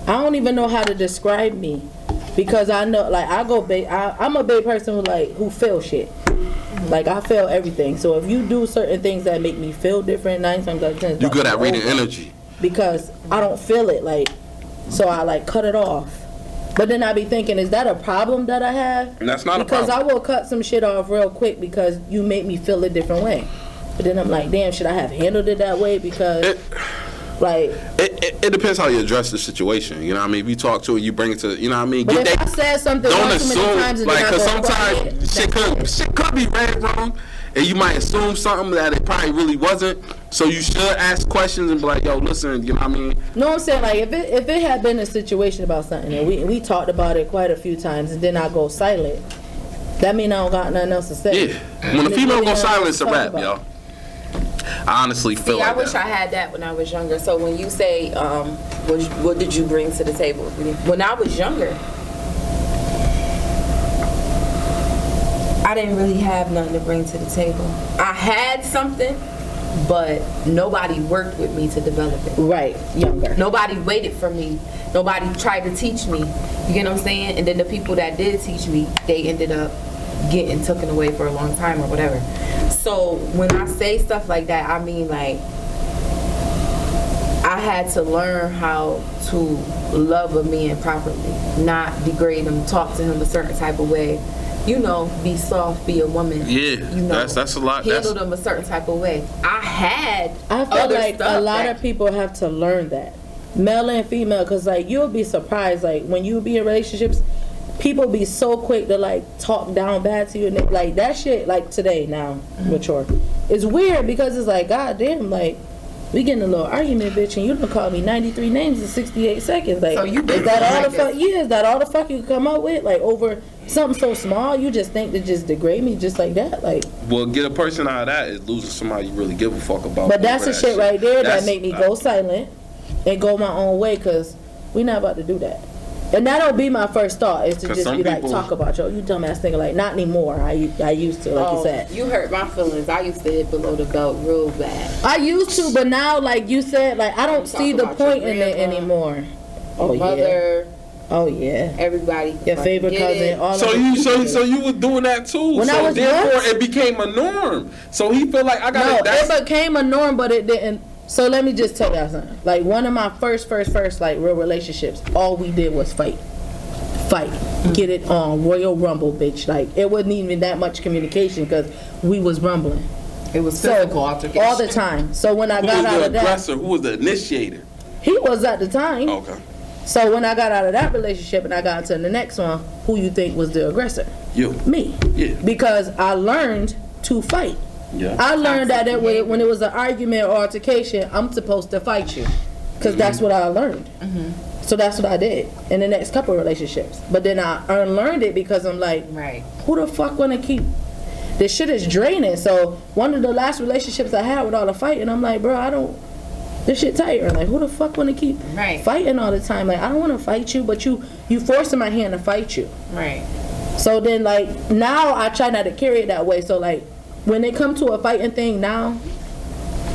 don't even know how to describe me, because I know like I'm a big person who feels shit. Like I feel everything. So if you do certain things that make me feel different, 9 times out of 10, you good at reading energy. Because I don't feel it, like, so I like cut it off. But then I be thinking, is that a problem that I have? And that's not a because problem. I will cut some shit off real quick because you make me feel a different way. But then I'm like, damn, should I have handled it that way? Because it depends how you address the situation. You know what I mean? If you talk to it, you bring it to, you know what I mean? But if I said something don't wrong too many assume, times and like, then I because go sometimes shit could be read wrong, and you might assume something that it probably really wasn't. So you should ask questions and be like, yo, listen, you know what I mean? No, I'm saying, like, if it had been a situation about something and we talked about it quite a few times and then I go silent, that mean I don't got nothing else to say. Yeah. When the female goes silent, it's a wrap, yo. I honestly feel like I wish I had that when I was younger. So when you say, what did you bring to the table? When I was younger, I didn't really have nothing to bring to the table. I had something, but nobody worked with me to develop it. Right, younger. Nobody waited for me. Nobody tried to teach me. You get what I'm saying? And then the people that did teach me, they ended up getting taken away for a long time or whatever. So when I say stuff like that, I mean like I had to learn how to love a man properly, not degrade him, talk to him a certain type of way. You know, be soft, be a woman. Yeah, you know, that's a lot. Handle them a certain type of way. I feel like a lot of people have to learn that, male and female, because like you'll be surprised, like when you be in relationships, people be so quick to like talk down bad to you, and like that shit. Like today, now mature, it's weird because it's like, god damn, like we getting a little argument, bitch, and you done call me 93 names in 68 seconds. Like, so you is that all the fuck? Yeah, is that all the fuck you come up with? Like over something so small, you just think to just degrade me just like that? Like, well, get a person out of that is losing somebody you really give a fuck about. But that's the shit right there that make me go silent and go my own way, because we not about to do that. And that'll be my first thought, is to just be like, talk about you dumbass nigga. Like, not anymore. I used to, like you said. You hurt my feelings. I used to hit below the belt real bad. I used to, but now, like you said, like I don't see the point in it anymore. Oh, mother. Oh yeah. Everybody. Your favorite cousin. All so you was doing that too. When I was therefore it became a norm. So he felt like I got it became a norm, but it didn't. So let me just tell y'all something. Like one of my first like real relationships, all we did was fight, get it on Royal Rumble, bitch. Like it wasn't even that much communication because we was rumbling. It was physical altercation all the time. So when I got out of that, aggressor? Who was the initiator? He was at the time. Okay. So when I got out of that relationship and I got into the next one, who you think was the aggressor? You. Me. Yeah. Because I learned to fight. Yeah. I learned that when it was an argument or altercation, I'm supposed to fight you, because that's what I learned. So that's what I did in the next couple of relationships. But then I unlearned it because I'm like, who the fuck wanna keep? This shit is draining. So one of the last relationships I had with all the fighting, I'm like, bro, this shit tiring. Like, who the fuck wanna keep fighting all the time? Like, I don't wanna fight you, but you forcing my hand to fight you. Right. So then, like, now I try not to carry it that way. So like, when it comes to a fighting thing now,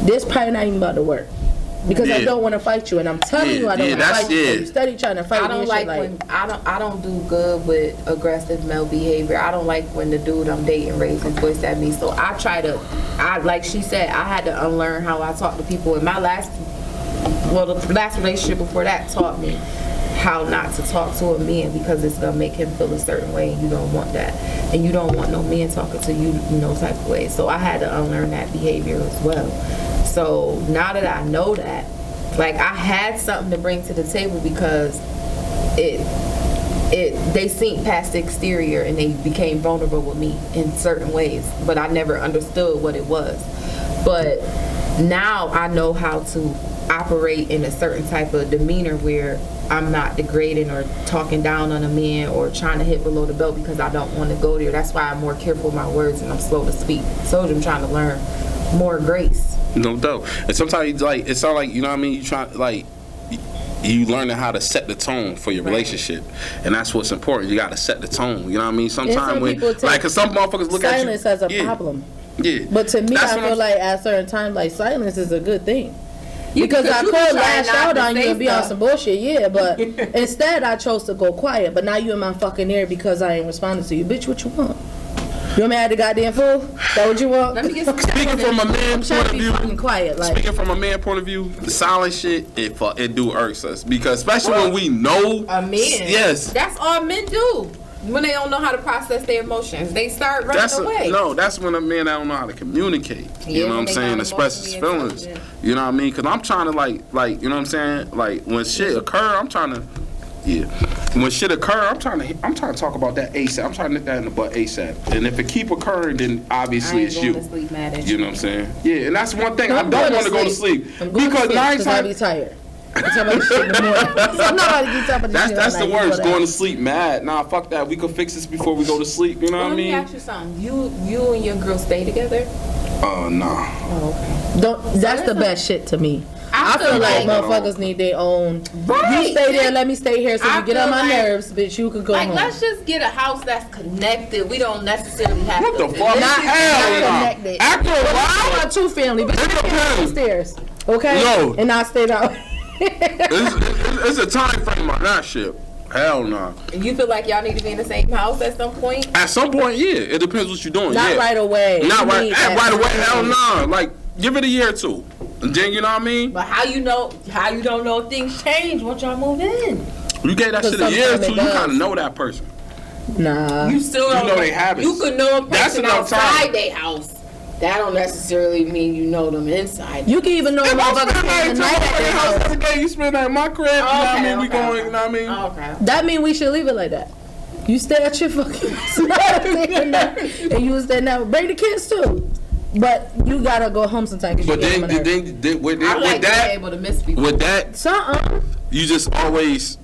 this probably not even about to work. Because I don't want to fight you, and I'm telling you I don't want to fight you. So you steady trying to fight me. I don't do good with aggressive male behavior. I don't like when the dude I'm dating raises his voice at me. So I like she said, I had to unlearn how I talk to people. In my the last relationship before that taught me how not to talk to a man, because it's gonna make him feel a certain way, and you don't want that, and you don't want no man talking to you in those type of ways. So I had to unlearn that behavior as well. So now that I know that, like, I had something to bring to the table, because they seen past the exterior and they became vulnerable with me in certain ways, but I never understood what it was. But now I know how to operate in a certain type of demeanor where I'm not degrading or talking down on a man or trying to hit below the belt because I don't want to go there. That's why I'm more careful with my words and I'm slow to speak. So I'm trying to learn more grace. No doubt. And sometimes like it sounds like, you know what I mean, you try like you learning how to set the tone for your relationship, and that's what's important. You got to set the tone. You know what I mean? Sometimes when like, cause some motherfuckers look at you. Silence as a problem. Yeah. But to me, I feel like at certain times, like silence is a good thing. Because I could lash out on you and be on some bullshit, yeah, but instead I chose to go quiet. But now you in my fucking ear because I ain't responding to you. Bitch, what you want? You want me to have the goddamn fool? That what you want? Let me get some Speaking from a man's point of view, fucking quiet, like. Speaking from a man's point of view, the silent shit, it do irks us. Because especially when we know a man. Yes. That's all men do. When they don't know how to process their emotions, they start running away. That's when a man don't know how to communicate. You know what I'm saying? Express his feelings. You know what I mean? Because I'm trying to like, you know what I'm saying? Like when shit occur, I'm trying to, when shit occur, I'm trying to talk about that ASAP. I'm trying to nip that in the butt ASAP. And if it keep occurring, then obviously it's you. You know what I'm saying? Yeah, and that's one thing. I don't want to go to sleep because I be tired. That's the worst. Going to sleep mad. Nah, fuck that. We could fix this before we go to sleep. You know what I mean? Let me ask you something. You and your girl stay together? Nah. Oh, okay. That's the best shit to me. I feel like motherfuckers need their own. Right. You stay there, let me stay here. So you get on my nerves, bitch. You could go home. Let's just get a house that's connected. We don't necessarily have to. What the fuck? Not connected. After a while, I want two family, but you upstairs, okay? No. And I stay down. It's a time frame on that shit. Hell no. Nah. You feel like y'all need to be in the same house at some point? At some point, yeah. It depends what you're doing. Not right away. Not right away. Hell no. Nah. Like, give it a year or two. And then, you know what I mean? But how you don't know if things change once y'all move in? You gave that shit a year or two, you kind of know that person. Nah. You still don't know they habits. You could know a person outside their house. That don't necessarily mean you know them inside. You can even know a motherfucker spend the night at their house. Okay, you spend at my crib, you know what I mean? We going, you know what I mean? Okay. That mean we should leave it like that. You stay at your fucking and you stay now. Bring the kids too. But you gotta go home sometime. But then with that, able to miss people. With that, you just always.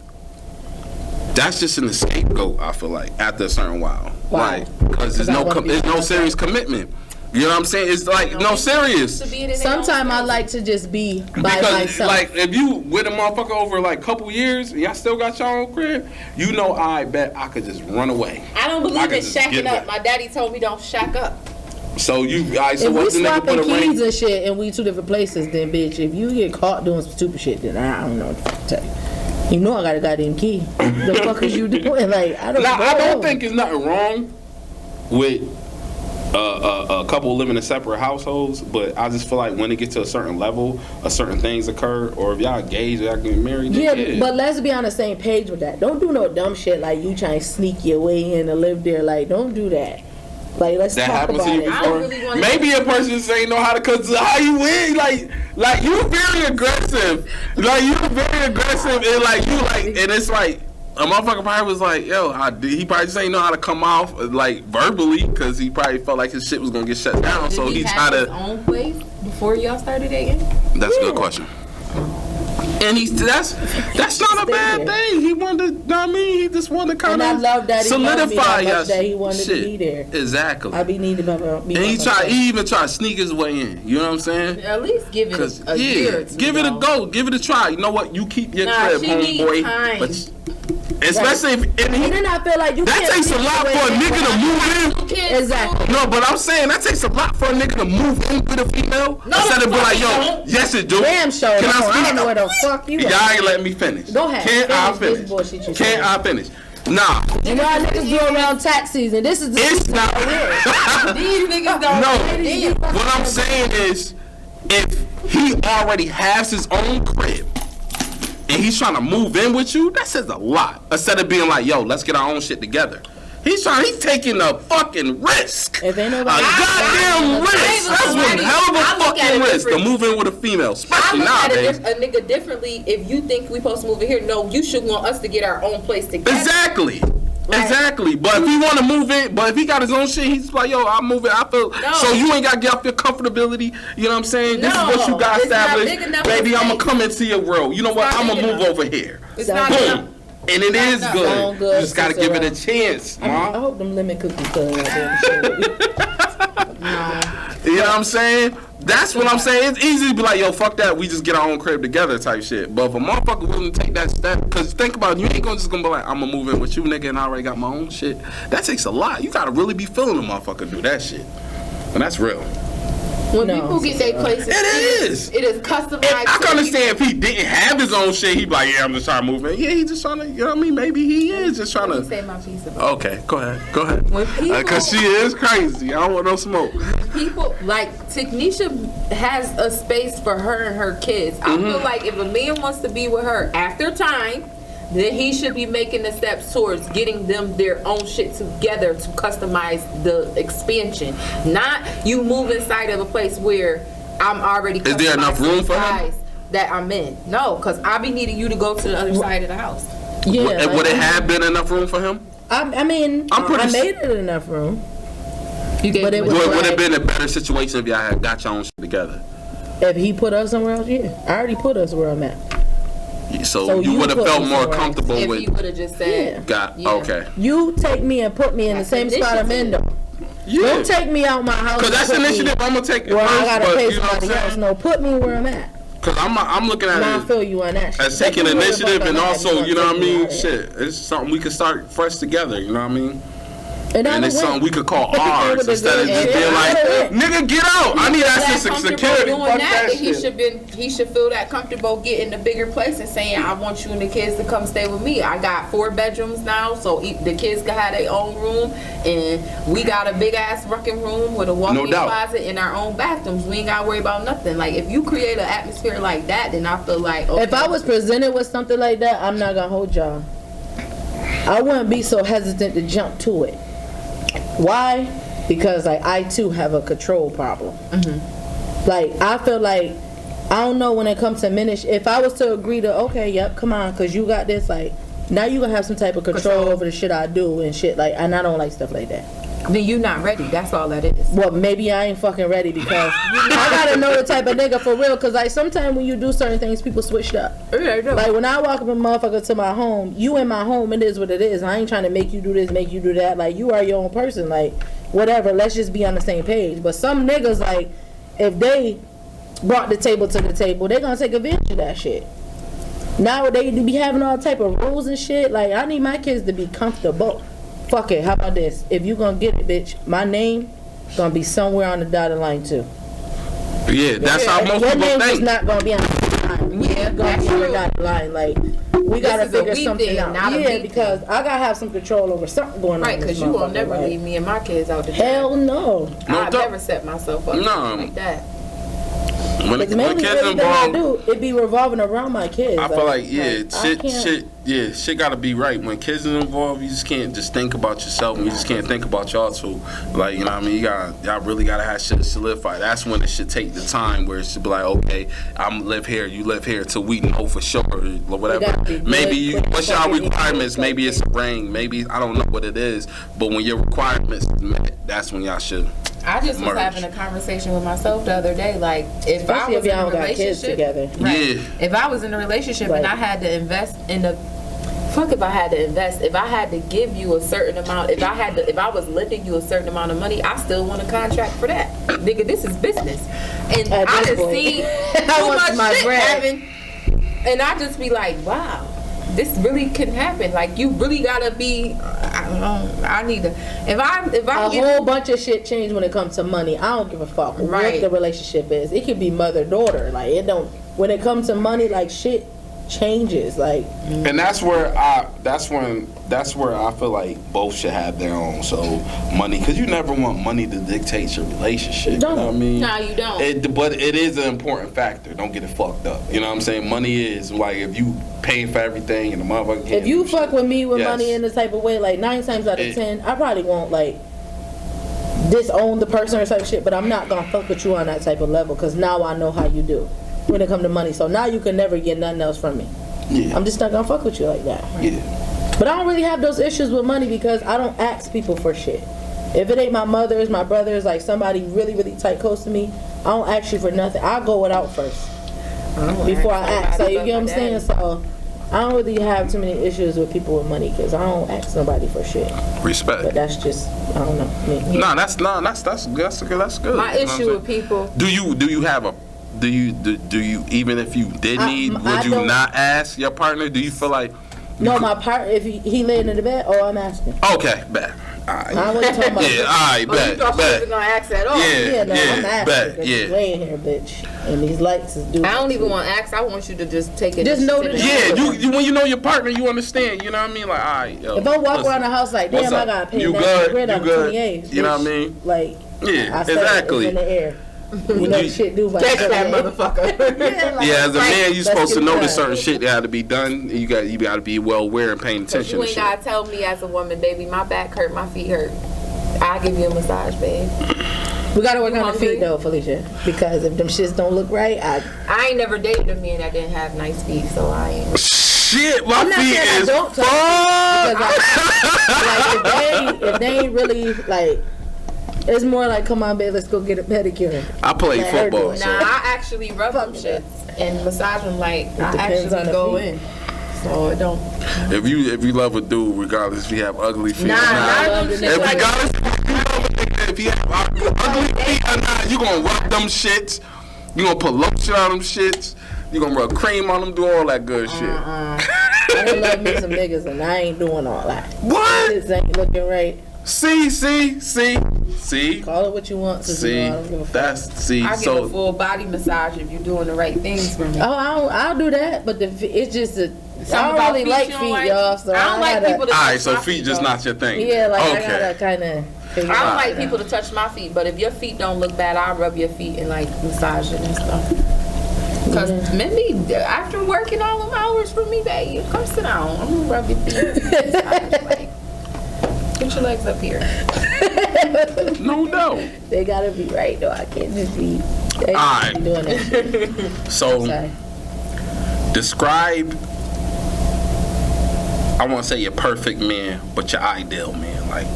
That's just an scapegoat. I feel like after a certain while, like because there's no serious commitment. You know what I'm saying? It's like no serious. Sometimes I like to just be by myself. Like if you with a motherfucker over like a couple years and y'all still got your own crib, you know I bet I could just run away. I don't believe in shacking up. My daddy told me don't shack up. So if we swapping keys and shit and we two different places, then bitch, if you get caught doing some stupid shit, then I don't know what to tell you. You know I got a goddamn key. The fuck is you doing? Like I don't think there's nothing wrong with a couple living in separate households, but I just feel like when it gets to a certain level, certain things occur, or if y'all engaged, y'all get married. Yeah, but let's be on the same page with that. Don't do no dumb shit like you trying to sneak your way in to live there. Like don't do that. Like let's talk about it. Really maybe a person just ain't know how to cut. How you win? Like you very aggressive. Like you very aggressive, and like you like, and it's like. A motherfucker probably was like, yo, he probably just ain't know how to come off like verbally because he probably felt like his shit was gonna get shut down. So he tried to. His own place before y'all started dating. That's a good question. And that's not a bad thing. He wanted to, you know what I mean? He just wanted to kind of solidify us. That he wanted to be there. Exactly. I be needing to be. And he even tried to sneak his way in. You know what I'm saying? At least give it a year or two. Give it a go. Give it a try. You know what? You keep your crib, homeboy. Especially if then I feel like you that takes a lot for a nigga to move in. Exactly. No, but I'm saying that takes a lot for a nigga to move in with a female. Instead of be like, yo, yes it do. Damn sure. Can I don't know where the fuck you Y'all ain't letting me finish. Go ahead. Can't I finish? Nah. You know how niggas do around tax season. This is the season not. These niggas don't. No. What I'm saying is, if he already has his own crib, and he's trying to move in with you, that says a lot. Instead of being like, yo, let's get our own shit together. He's taking a fucking risk. If ain't a goddamn risk. That's one hell of a fucking risk to move in with a female, especially nowadays. A nigga differently. If you think we supposed to move in here, no, you should want us to get our own place together. Exactly. Exactly. But if he want to move in, but if he got his own shit, he's like, yo, I'm moving. I feel so you ain't got to get off your comfortability. You know what I'm saying? This is what you got established. Baby, I'm gonna come into your world. You know what? I'm gonna move over here. It's not boom. And it is good. You just gotta give it a chance, I hope them lemon cookies come out there. You know what I'm saying? That's what I'm saying. It's easy to be like, yo, fuck that. We just get our own crib together type shit. But if a motherfucker willing to take that step, because think about it, you ain't just gonna be like, I'm gonna move in with you, nigga, and I already got my own shit. That takes a lot. You gotta really be feeling a motherfucker do that shit. And that's real. When people get their places, it is customized. And I can understand if he didn't have his own shit, he'd be like, yeah, I'm just trying to move in. Yeah, he just trying to, you know what I mean? Maybe he is just trying to. Say my piece about it. Okay, go ahead. When people, because she is crazy. I don't want no smoke. People, like, Tiknisha has a space for her and her kids. I feel like if a man wants to be with her after time, then he should be making the steps towards getting them their own shit together to customize the expansion. Not you move inside of a place where I'm already customized. Is there enough room for him? That I'm in. No, because I be needing you to go to the other side of the house. Yeah. Would it have been enough room for him? I mean, I made it enough room. But it would have been a better situation if y'all had got your own shit together. If he put us somewhere else, yeah. I already put us where I'm at. So you would have felt more comfortable if with. If you would have just said, okay. You take me and put me in the same spot I'm in, though. Yeah. Don't take me out my house. Because that's the initiative I'm gonna take. Well, I gotta pay somebody else. No, put me where I'm at. Because I'm looking at it. I feel you on that. As taking initiative and also, you know what I mean. Shit, it's something we can start fresh together. You know what I mean. And it's something we could call ours instead of just being like, nigga, get out. I need access to security. Doing that he should feel that comfortable getting a bigger place and saying, I want you and the kids to come stay with me. I got 4 bedrooms now, so the kids can have their own room, and we got a big ass working room with a walk-in closet and our own bathrooms. We ain't gotta worry about nothing. Like, if you create an atmosphere like that, then I feel like, okay. If I was presented with something like that, I'm not gonna hold y'all. I wouldn't be so hesitant to jump to it. Why? Because like I too have a control problem. Like I feel like I don't know when it comes to minish. If I was to agree to come on, because you got this, like now you gonna have some type of control over the shit I do and shit, like, and I don't like stuff like that. Then you not ready. That's all that is. Well, maybe I ain't fucking ready because I gotta know the type of nigga for real. Cause like sometimes when you do certain things, people switch up. Like when I walk up a motherfucker to my home, you in my home, it is what it is. I ain't trying to make you do this, make you do that. Like you are your own person. Like whatever. Let's just be on the same page. But some niggas, like if they brought the table to the table, they gonna take advantage of that shit. Now they be having all type of rules and shit. Like I need my kids to be comfortable. Fuck it, how about this? If you gonna get it, bitch, my name gonna be somewhere on the dotted line too. Yeah, that's how most people think. Your name is not gonna be on the dotted line. Yeah, gonna be on the dotted line. Like we gotta figure something out. Yeah, because I gotta have some control over something going on. Right, because you will never leave me and my kids out the door. Hell no. I've never set myself up like that. When kids involved, it be revolving around my kids. I feel like shit gotta be right. When kids are involved, you just can't just think about yourself, and you just can't think about y'all too. Like, you know what I mean? Y'all really gotta have shit solidified. That's when it should take the time where it should be like, okay, I'm live here, you live here, till we know for sure or whatever. Maybe what's y'all requirements? Maybe it's a ring. Maybe I don't know what it is. But when your requirements met, that's when y'all should. I just was having a conversation with myself the other day. Like, if I was in a relationship, if I was in a relationship and I had to invest in the, if I had to invest, if I had to give you a certain amount, if I was lending you a certain amount of money, I still want a contract for that. Nigga, this is business. And I just see too much shit happen, and I just be like, wow. This really can happen. Like you really gotta be. I don't know. I need to. If I a whole bunch of shit change when it comes to money. I don't give a fuck what the relationship is. It could be mother daughter. Like it don't. When it comes to money, like shit changes. Like. And that's where I feel like both should have their own. So money, because you never want money to dictate your relationship. Don't. You know what I mean? No, you don't. But it is an important factor. Don't get it fucked up. You know what I'm saying? Money is like if you paying for everything and the motherfucker can't. If you fuck with me with money in this type of way, like 9 times out of 10, I probably won't like disown the person or type of shit. But I'm not gonna fuck with you on that type of level because now I know how you do when it come to money. So now you can never get nothing else from me. Yeah. I'm just not gonna fuck with you like that. Yeah. But I don't really have those issues with money because I don't ask people for shit. If it ain't my mother's, my brother's, like somebody really, really tight close to me, I don't ask you for nothing. I'll go without first before I ask. So you get what I'm saying? So I don't really have too many issues with people with money because I don't ask nobody for shit. Respect. But that's just, I don't know. Me. No, that's good. My issue with people. Do you have a? Do you even if you did need, would you not ask your partner? Do you feel like? No, my partner. If he laying in the bed, I'm asking. Okay, bet. Right. I wasn't talking about. Yeah, all right, bet. You thought she wasn't gonna ask at all. Yeah, no, I'm asking. Bet, You laying here, bitch, and these lights is doing. I don't even want to ask. I want you to just take it. Just know that. Yeah, you when you know your partner, you understand. You know what I mean? Like, all right, yo. If I walk around the house like, damn, I gotta pay you that good? You good? 28, You know what I mean? Like, Yeah, I said exactly. It's in the air. You know shit do by Catch that motherfucker. Yeah, as a man, you're supposed to get it notice done. certain shit that had to be done. You got to be well aware and paying attention. You to ain't shit. gotta tell me as a woman, baby, my back hurt, my feet hurt. I'll give you a massage, babe. We gotta work on the hungry? feet though, Felicia, because if them shits don't look right, I ain't never dated a man that didn't have nice feet, so I ain't. Shit, my I'm not feet saying I is don't touch fucked. like if they ain't really like, it's more like, come on, babe, let's go get a pedicure. I play That hurt football. doing So. Nah, I actually rub them shits and massage them like I depends on actually the go feet. in. So it don't. If you love a dude, regardless if you have ugly feet Nah, or not, not them shits if like regardless if you love a nigga, if you have ugly feet or not, you gonna rub them shits. You gonna put lotion on them shits. You gonna rub cream on them, do all that good shit. I done love me some niggas and I ain't doing all that. What? This ain't looking right. See. Call it what you want. See, I don't give a fuck. that's see. I give So a full body massage if you're doing the right things for me. I'll do that, but it's just I don't about really feet like you don't feet, like? y'all. So I don't like gotta, people to all right, touch so my feet just though. not your thing. Yeah, like I okay. gotta kind of. I don't like people to touch my feet, but if your feet don't look bad, I'll rub your feet and like massage it and stuff. Because maybe after working all them hours for me, babe, come sit down. I'm gonna rub your feet. Like, put your legs up here. No. They gotta be right though. I can't just be. They Alright. be doing that shit. So Sorry. describe. I want to say your perfect man, but your ideal man. Like,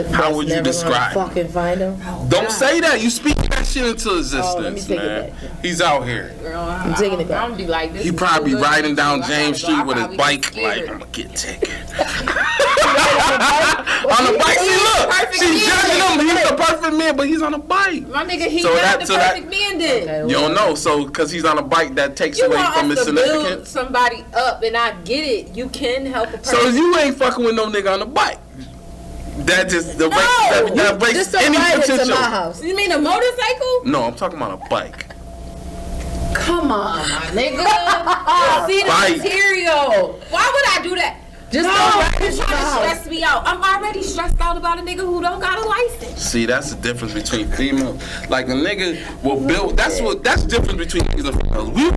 how would you never describe? gonna fucking find him. don't say that. You speak that shit into existence, let me take it man. back. He's out here. Girl, I'm taking it back. I'm be like this. He is probably so good. riding down I James gotta Street go. with I his probably bike, get like, scared. I'm gonna get ticket. On a bike, see, look, Perfect she's man. judging him. He's the perfect man, but he's on a bike. My nigga, he So not that- the so that- perfect man then. Okay, You don't know, so because he's on a bike, that takes You away want from us his to build significance. somebody up, and I get it. You can help a person. So you ain't fucking with no nigga on a bike. That just that breaks Just don't any ride it to potential. my house. You mean a motorcycle? No, I'm talking about a bike. Come on, my nigga. See the Bike. material. Why would I do that? Just no, don't ride you it to my trying to house. stress me out. I'm already stressed out about a nigga who don't got a license. See, that's the difference between females. Like a nigga will build. That's difference between niggas and females. We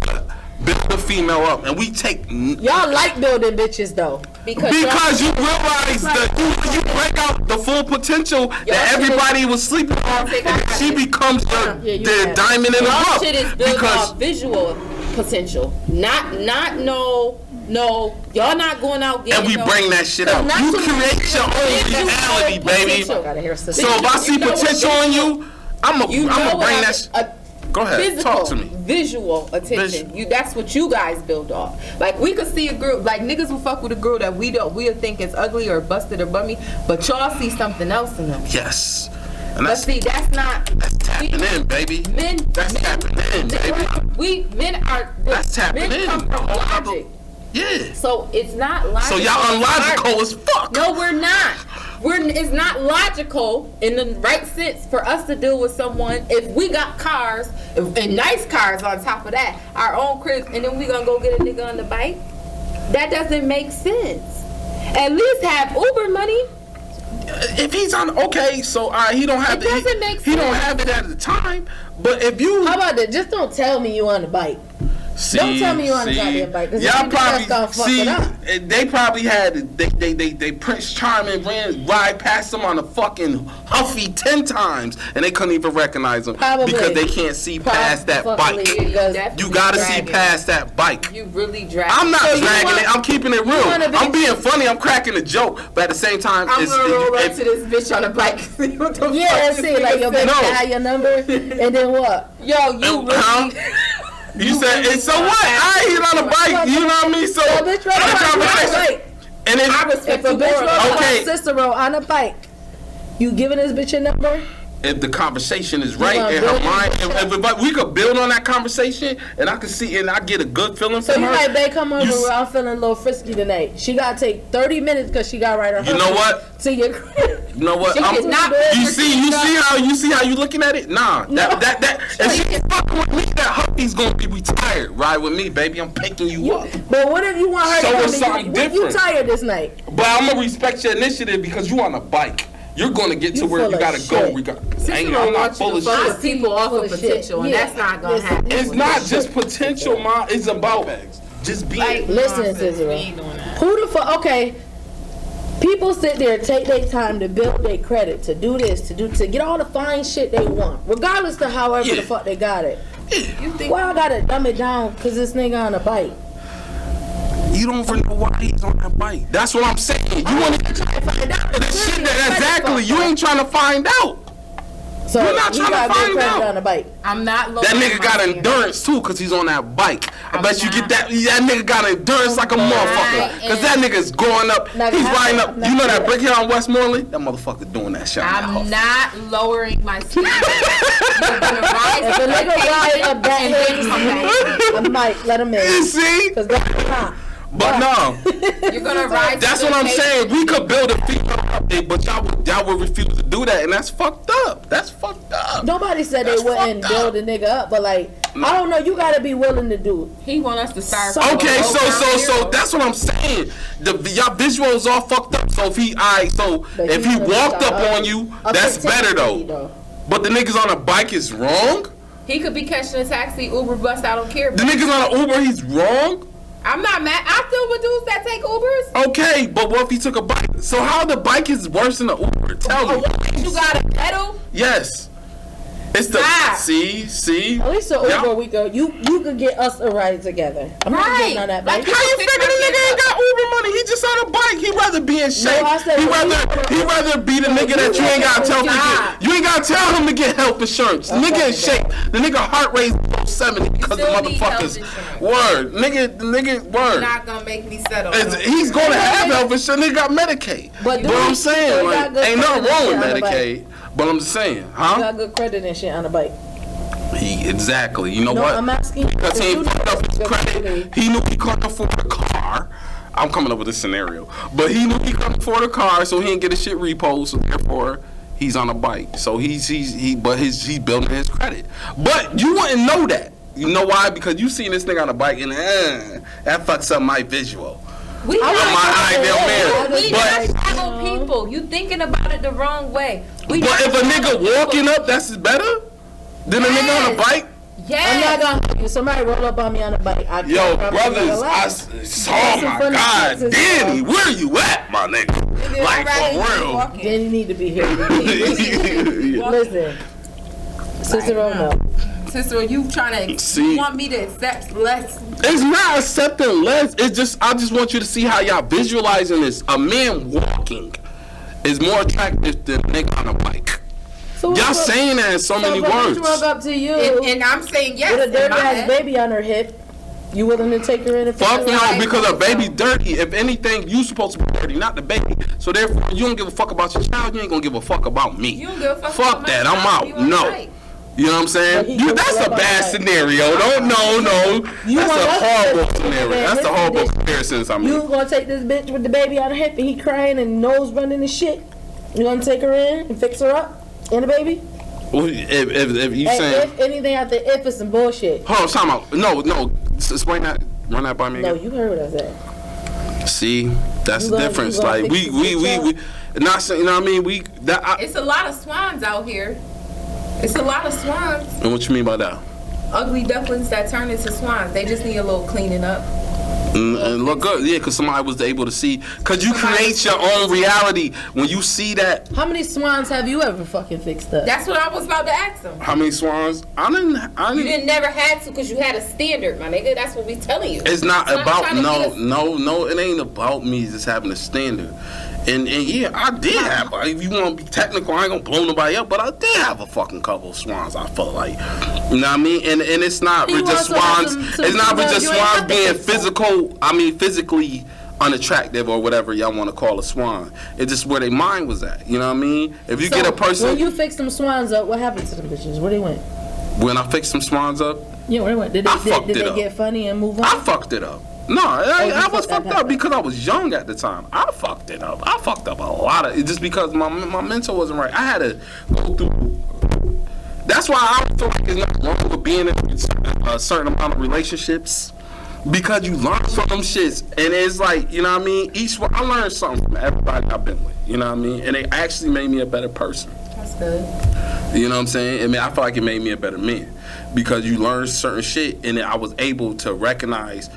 build a female up, and we take. Y'all like building bitches though. Because Because you realize that you break out the full potential that everybody was sleeping on, and she becomes the diamond in the y'all rough. shit is built Because off visual potential. Not no. Y'all not going out getting and we bring that shit out. not You to- create your own visual reality, baby. potential. Got a hair So if I see You know what potential in you, I'm gonna You know bring what that. Go ahead, physical, talk to me. visual attention. That's what you guys build off. Like we could see a girl, like niggas will fuck with a girl that we'll think is ugly or busted or bummy, but y'all see something else in them. Yes, and But that's see, that's not tapping in, baby. men. That's tapping in, baby. We men are. That's tapping men in. come from logic, Yeah. so it's not logical. So y'all unlogical as fuck. No, we're not. It's not logical in the right sense for us to deal with someone if we got cars and nice cars on top of that, our own cribs, and then we gonna go get a nigga on the bike. That doesn't make sense. At least have Uber money. If he's on, okay, so he don't have It doesn't make He don't sense. have it at the time. But if you, How about that? Just don't tell me you on the bike. Don't tell me you're on a goddamn bike. Y'all probably they probably had they Prince Charming ride past them on a fucking Huffy 10 times and they couldn't even recognize them because they can't see past that bike. You gotta see past that bike. You really dragging. I'm not dragging it. I'm keeping it real. I'm being funny. I'm cracking a joke, but at the same time, I'm gonna roll up to this bitch on a bike. Yeah, see, like your baby got your number, and then what? Yo, you really. You said, and so what? I hit on a bike, you know what I mean? So, bitch rode on a bike. And then, I respect a bitch rode on Cicero on a bike. You giving this bitch a number? If the conversation is right in her mind, if we could build on that conversation, and I could see, and I get a good feeling from her. So you like, babe, come over where I'm feeling a little frisky tonight. She gotta take 30 minutes because she got right on her. You know what? To your crib. You know what? You see how you looking at it? Nah, that if she fucking with me, that Huffy's gonna be retired. Ride with me, baby. I'm picking you up. But what if you want her to come something different? You tired this night? But I'm gonna respect your initiative because you on a bike. You're going to get to where you got to go. I'm not full of shit. People off of potential, and that's not going to happen. It's not just potential, Mom. It's about just being. Listen, Cicero. Who the fuck? Okay. People sit there, take their time to build their credit, to do this, to get all the fine shit they want, regardless of however the fuck they got it. You think I gotta dumb it down because this nigga on a bike? You don't even know why he's on that bike. That's what I'm saying. You want to try to find out. Exactly. You ain't trying to find out. So you're not trying to find out. On a bike. I'm not. That nigga got endurance too, cause he's on that bike. I bet you get that. That nigga got endurance like a motherfucker. Cause that nigga's going up. He's riding up. You know that brick here on Westmoreland? That motherfucker doing that shit. I'm not lowering my speed. If a nigga ride up that hill, I might let him in. You see? Cause that's hot. But no, you're gonna ride. That's what I'm saying. We could build a female update, but y'all would refuse to do that, and that's fucked up. That's fucked up. Nobody said they wouldn't build a nigga up, but like, I don't know. You gotta be willing to do it. He want us to start. Okay, so that's what I'm saying. Y'all visuals all fucked up. So if he walked up on you, that's better though. But the niggas on a bike is wrong. He could be catching a taxi, Uber, bus. I don't care. The niggas on an Uber, he's wrong. I'm not mad. I deal with dudes that take Ubers. Okay, but what if he took a bike? So how the bike is worse than the Uber? Tell me. You got a pedal? Yes. It's the see. At least the Uber we go. You could get us a ride together. I'm not getting on that bike. How you figure the nigga ain't got Uber money? He just on a bike. He rather be in shape. He rather be the nigga that you ain't gotta tell him to get. You ain't gotta tell him to get health insurance. The nigga in shape. The nigga heart rate below 70 because the motherfuckers. Word, nigga, word. You're not gonna make me settle. He's gonna have health insurance. Nigga got Medicaid. But I'm saying, like, ain't nothing wrong with Medicaid. But I'm just saying, huh? You got good credit and shit on the bike. Exactly. You know what? I'm asking because he ain't fucked up his credit. He knew he couldn't afford a car. I'm coming up with this scenario. But he knew he couldn't afford a car, so he didn't get his shit repoed, so therefore he's on a bike. So he's building his credit. But you wouldn't know that. You know why? Because you seen this nigga on a bike and that fucks up my visual. We not people. You thinking about it the wrong way. But if a nigga walking up, that's better than a nigga on a bike. Yes. I'm not gonna help you. Somebody roll up on me on a bike. Yo, brothers, oh my God, Danny, where you at, my nigga? Like for real. Danny need to be here. Listen, Cicero, no. Cicero, you trying to you want me to accept less? It's not accepting less. It's just I just want you to see how y'all visualizing this. A man walking is more attractive than a nigga on a bike. So y'all saying that in so many words. Drove up to you, and I'm saying yes. With a dirty ass baby on her hip, you willing to take her in? And fuck no, because a baby dirty. If anything, you supposed to be dirty, not the baby. So therefore, you don't give a fuck about your child. You ain't gonna give a fuck about me. You don't give a fuck. Fuck that. I'm out. No. You know what I'm saying? That's a bad scenario. No. That's a horrible scenario. That's a horrible comparison. I mean, you gonna take this bitch with the baby on her hip and he crying and nose running and shit? You gonna take her in and fix her up and the baby? Well, if you saying if anything after if it's some bullshit. Hold on, time out. No. Explain that. Run that by me. No, you heard what I said. See, that's the difference. Like we not saying. You know what I mean? It's a lot of swans out here. It's a lot of swans. And what you mean by that? ugly ducklings that turn into swans. They just need a little cleaning up. And look good, yeah, because somebody was able to see. Because you create your own reality when you see that. How many swans have you ever fucking fixed up? That's what I was about to ask them. How many swans? You didn't never had to because you had a standard, my nigga. That's what we telling you. It's not about no. It ain't about me just having a standard. And yeah, I did have. If you want to be technical, I ain't gonna blow nobody up, but I did have a fucking couple of swans. I felt like, you know what I mean. And it's not with just swans. It's not with just swans being physical. I mean, physically unattractive or whatever y'all want to call a swan. It's just where their mind was at. You know what I mean? If you get a person. When you fix them swans up, what happened to them bitches? Where they went? When I fixed some swans up. Yeah, where they went? Did they get funny and move on? I fucked it up. No, I was fucked up because I was young at the time. I fucked it up. I fucked up a lot of it just because my mental wasn't right. I had to go through. That's why I don't feel like there's nothing wrong with being in a certain amount of relationships because you learn from them shits. And it's like, you know what I mean? Each one, I learned something from everybody I've been with. You know what I mean? And it actually made me a better person. That's good. You know what I'm saying? I mean, I feel like it made me a better man because you learn certain shit and then I was able to recognize.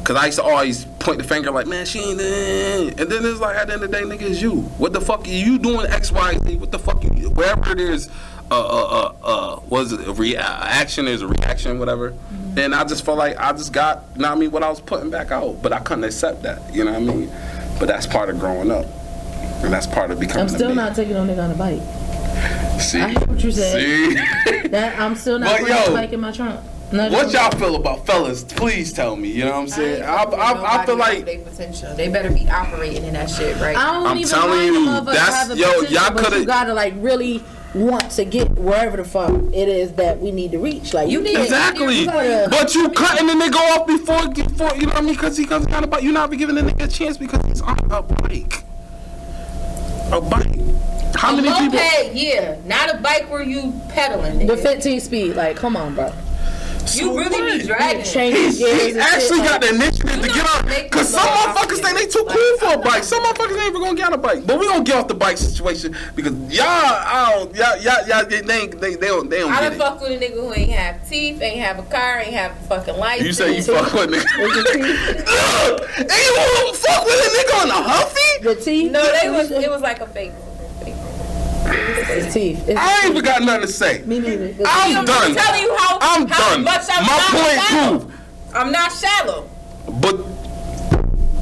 Cause I used to always point the finger like, man, she ain't there. And then it's like, at the end of the day, nigga, it's you. What the fuck are you doing X, Y, Z? What the fuck you, wherever it is, was it action is a reaction, whatever. Mm-hmm. And I just felt like I just got, you know what I mean, what I was putting back out. But I couldn't accept that, you know what I mean? But that's part of growing up. And that's part of becoming I'm still a man. not taking no nigga on a bike. See? I hear what you said. See? That I'm still not putting a bike in my trunk. What y'all feel about fellas? Please tell me. You know what I'm saying? I feel like they potential. They better be operating in that shit, right? I'm telling you, that's y'all could have. You gotta like really want to get wherever the fuck it is that we need to reach. Like you need exactly. But you cutting the nigga off before you know what I mean? Because he comes kind of. You're not giving the nigga a chance because he's on a bike. A bike. How many people? Yeah, not a bike where you pedaling. The 15 speed. Like, come on, bro. You really be dragging. He actually got the initiative to get on. Because some motherfuckers think they too cool for a bike. Some motherfuckers ain't even gonna get on a bike. But we gonna get off the bike situation because y'all they don't get it. I done fuck with a nigga who ain't have teeth, ain't have a car, ain't have a fucking license. You say you fuck with a nigga. And you wanna fuck with a nigga on a Huffy? The teeth? No, it was like a fake. His teeth. I ain't even got nothing to say. Me neither. I'm done. I'm telling you I'm done. Much My point proved. I'm not shallow. But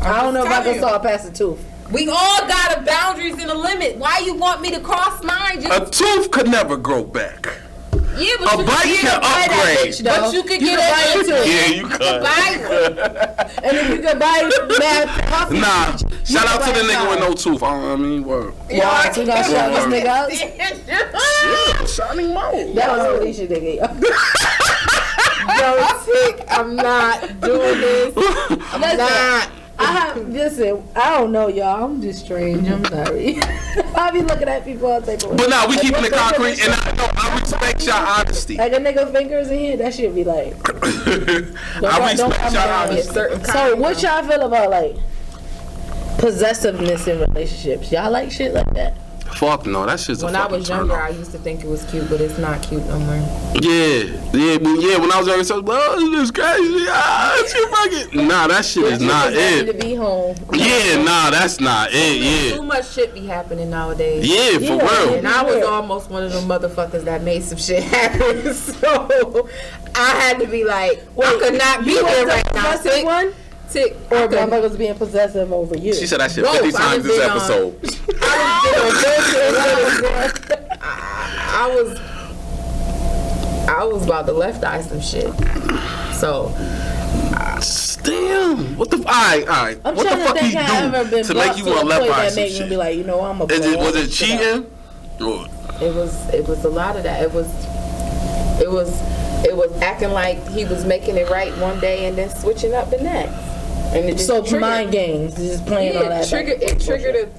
I don't know if I can saw past a tooth. We all got a boundaries and a limit. Why you want me to cross mine? A tooth could never grow back. Yeah, but a bike can upgrade. But you could get a tooth. Yeah, you could. Buy one. And if you could buy that, nah. Shout out to the nigga with no tooth. I mean, word. Yeah, so got shot this nigga out. Yeah, shining mode. That was Felicia nigga. Yo, sick. I'm not doing this. I'm not. Listen, I don't know, y'all. I'm just strange. I'm sorry. I be looking at people all type of way. But nah, we keeping it concrete, and I respect y'all honesty. Like a nigga fingers in here, that shit be like. I respect y'all honesty. So what y'all feel about like possessiveness in relationships? Y'all like shit like that? Fuck no, that shit's a fucking turn off. When I was younger, I used to think it was cute, but it's not cute no more. Yeah. When I was younger, so it's crazy. It's your fucking. Nah, that shit is not it. To be home. Yeah, nah, that's not it. Yeah. Too much shit be happening nowadays. Yeah, for real. And I was almost one of them motherfuckers that made some shit happen. So I had to be like, I could not be there right now. One? Or motherfuckers being possessive over you. She said that shit 50 times this episode. I was about to left eye some shit. So damn. What the? All right. I'm what the fuck you do to make you want to left eye some shit? Be like, you know, I'm a. Was it cheating? It was a lot of that. It was acting like he was making it right one day and then switching up the next. And it just triggered, mind games, just playing all that. It triggered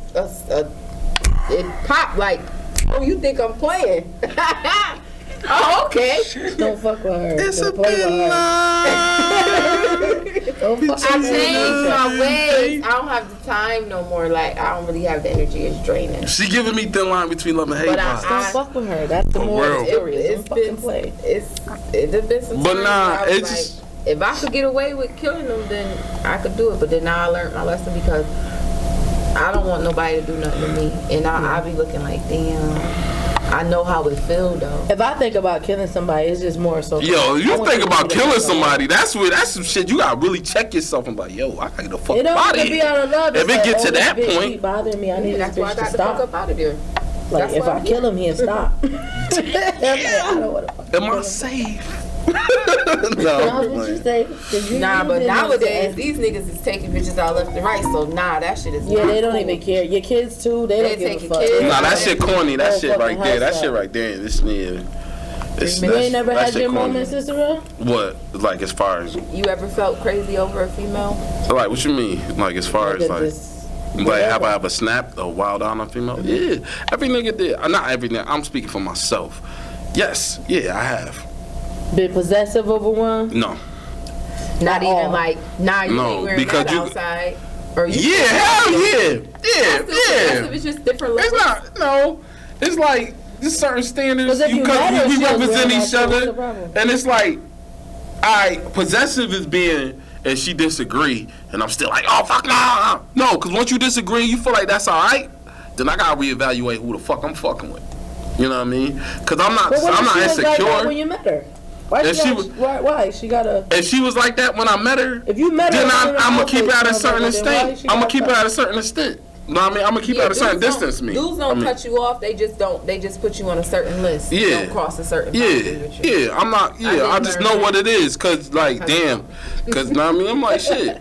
it popped like, oh, you think I'm playing? Oh, okay. Don't fuck with her. It's a bit long. I changed my ways. I don't have the time no more. Like, I don't really have the energy. It's draining. She giving me thin line between love and hate. But Don't fuck with her. That's the moral story. It's been play. It's been some But times nah, where I was it's just. like, if I could get away with killing them, then I could do it. But then now I learned my lesson because I don't want nobody to do nothing to me. And I be looking like, damn. I know how it feel though. If I think about killing somebody, it's just more so. Yo, you think about killing somebody? That's some shit. You gotta really check yourself and be like, yo, I gotta get the fuck out of here. Be out of love. If it get to that point, keep bothering me. I need that's this why I bitch got to the fuck stop. up out of there. Like if I kill him, he'll stop. I don't want to fuck. am I safe? That's what you say. Nah, but nowadays these niggas is taking bitches out left and right. So nah, that shit is. Yeah, they don't cool. even care. Your kids too. They don't give a fuck. Nah, that shit corny. That Oh, shit right fucking there. That house shit up. right there. This nigga. You ain't never had your moment, Sister Real? What? Like as far as You ever felt crazy over a female? like what you mean? Like as far as like have I ever snapped or wild on a female? Yeah, every nigga did. Not every nigga. I'm speaking for myself. Yes, yeah, I have. Been possessive over one? No. Not even like, nah, you No, ain't wearing because that you- outside. Or you Yeah, hell yeah, yeah. It's just different levels. It's not. No, it's like there's certain standards. 'Cause if you Because met her, we she was represent wearing each that shit, what's other, the problem? and it's like, possessive is being. And she disagree, and I'm still like, oh fuck nah. No, because once you disagree, you feel like that's all right. Then I gotta reevaluate who the fuck I'm fucking with. You know what I mean? Because I'm not But what if she was like that when insecure. you met her? Why And she why? She gotta. And she was like that when I met her. If you met her, Then I'm gonna keep her at a outfit, certain then why extent. she I'm gonna gotta keep her fuck? at a certain extent. You know what I mean? I'm gonna keep her at a certain distance. Me. Dudes don't cut you off. They just don't. They just put you on a certain list. Yeah. Don't cross a certain boundary with you. Yeah. I'm not. Yeah, I just know what it is. Cause like, damn. Cause know what I mean? I'm like shit.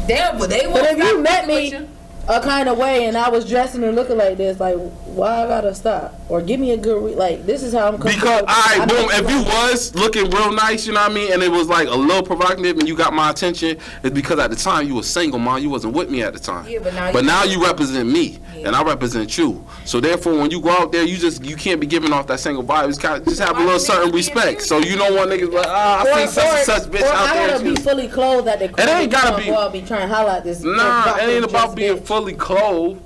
Damn, but they won't. But if you stop met fucking me with you. a kind of way and I was dressing and looking like this, like why I gotta stop? Or give me a good like this is how I'm comfortable. Because I boom, make if you was looking real nice, you know what I mean, and it was like a little provocative and you got my attention, it's because at the time you was single, man. You wasn't with me at the time. Yeah, but now you represent me, and I represent you. So therefore, when you go out there, you can't be giving off that single vibe. It's kind of, just have a little certain respect. So you don't want niggas like, I see such and such bitch out there. I gotta be fully clothed at the club. It ain't gotta be. I'll be trying to highlight this. Nah, it ain't about being bitch. fully clothed.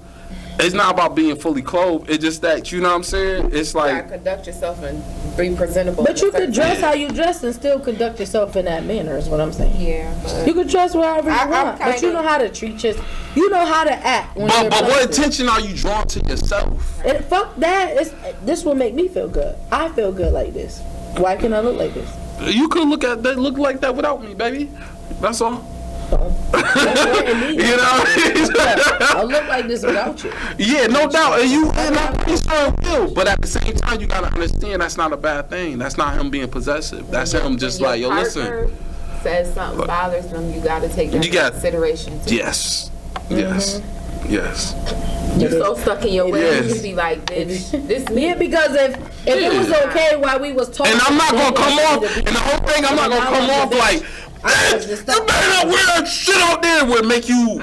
It's not about being fully clothed. It's just that, you know what I'm saying? It's You like, gotta conduct yourself and be presentable. But you could dress how you dress and still conduct yourself in that manner. Is what I'm saying. Yeah. But You could dress however you I'm want, but you kinda- know how to treat yourself. You know how to act. When you're but what places. attention are you drawing to yourself? And fuck that. This will make me feel good. I feel good like this. Why can't I look like this? You could look like that without me, baby. That's all. You know? I look like this without you. Yeah, no doubt. And I'm pretty sure it will. But at the same time, you gotta understand that's not a bad thing. That's not him being possessive. That's him just when like, yo, your listen. partner says something bothers them, you gotta take that into consideration too. Yes. Yes. Yes. You so stuck in your way, Yes. you can be like, bitch, this me. Yeah, because if it was okay while we was talking, And I'm not gonna come off, and the whole thing, I'm not gonna come off like, you better not wear that shit out there would make you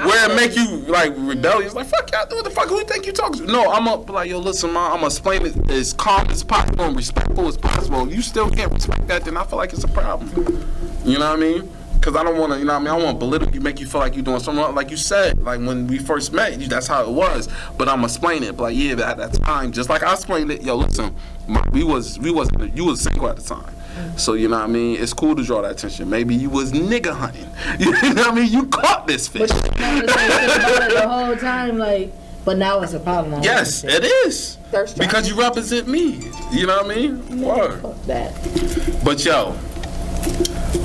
like rebellious. Like fuck y'all, what the fuck? Who you think you talking to? No, I'm up like yo, listen, man, I'm gonna explain it as calm as possible and respectful as possible. If you still can't respect that, then I feel like it's a problem. You know what I mean? Because I don't want to, you know what I mean? I want to belittle you, make you feel like you're doing something wrong. Like you said, like when we first met, that's how it was. But I'm going to explain it. But like, yeah, at that time, just like I explained it, yo, listen, you was single at the time. So, you know what I mean? It's cool to draw that attention. Maybe you was nigga hunting. You know what I mean? You caught this fish. But you never say about it the whole time, like, but now it's a problem. Yes, it is. Because you represent me. You know what I mean? Word. Fuck that. But yo,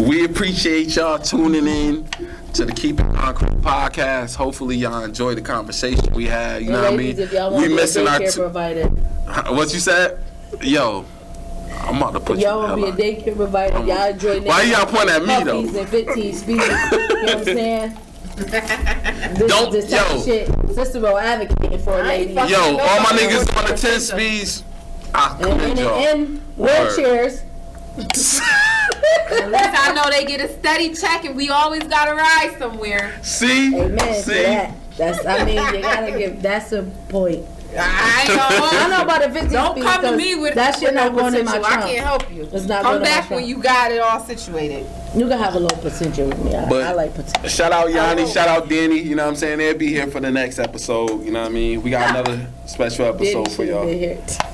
we appreciate y'all tuning in to the Keep It Concrete podcast. Hopefully y'all enjoy the conversation we had. You know what I mean? If y'all want We to missing our daycare provider. What you said? Yo, I'm about to put y'all you. want to be a daycare provider? Y'all enjoy. Why y'all point at me though? Puppies and 15 speeds. You know what I'm saying? Don't this type of shit. Sister Ro advocating for a lady. Yo, all my niggas on the 10 speeds. I commend y'all. And wheelchairs. At least I know they get a steady check and we always gotta ride somewhere. See? Amen See? to that. That's, I mean, you gotta give, that's a point. I know about the 15 Don't come to me with that shit not going in my trunk. I can't help you. It's not come back when you got it all situated. You can have a little potential with me. I like potential. Shout out Yanni, shout out Danny. You know what I'm saying? They'll be here for the next episode. You know what I mean? We got another special episode for y'all.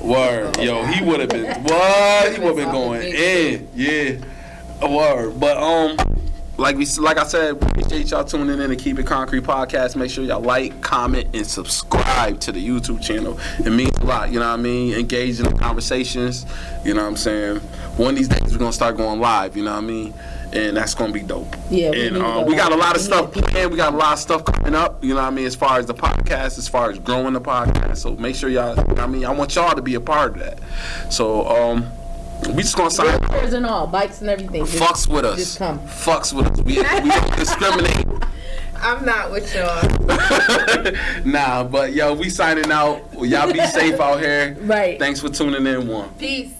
Word, yo, he would have been. What? He would have been going in. Yeah, a word. But like I said, appreciate y'all tuning in to Keep It Concrete podcast. Make sure y'all like, comment, and subscribe to the YouTube channel. It means a lot, you know what I mean? Engage in the conversations, you know what I'm saying? One of these days we're gonna start going live, you know what I mean? And that's gonna be dope. Yeah, and we got a lot of stuff planned. We got a lot of stuff coming up, you know what I mean, as far as the podcast, as far as growing the podcast. So make sure y'all, you know what I mean, I want y'all to be a part of that. So we just gonna sign. Cars and all, bikes and everything. Fucks with us. Just come. Fucks with us. We don't discriminate. I'm not with y'all. Nah, but yo, we signing out. Y'all be safe out here. Right. Thanks for tuning in. Peace.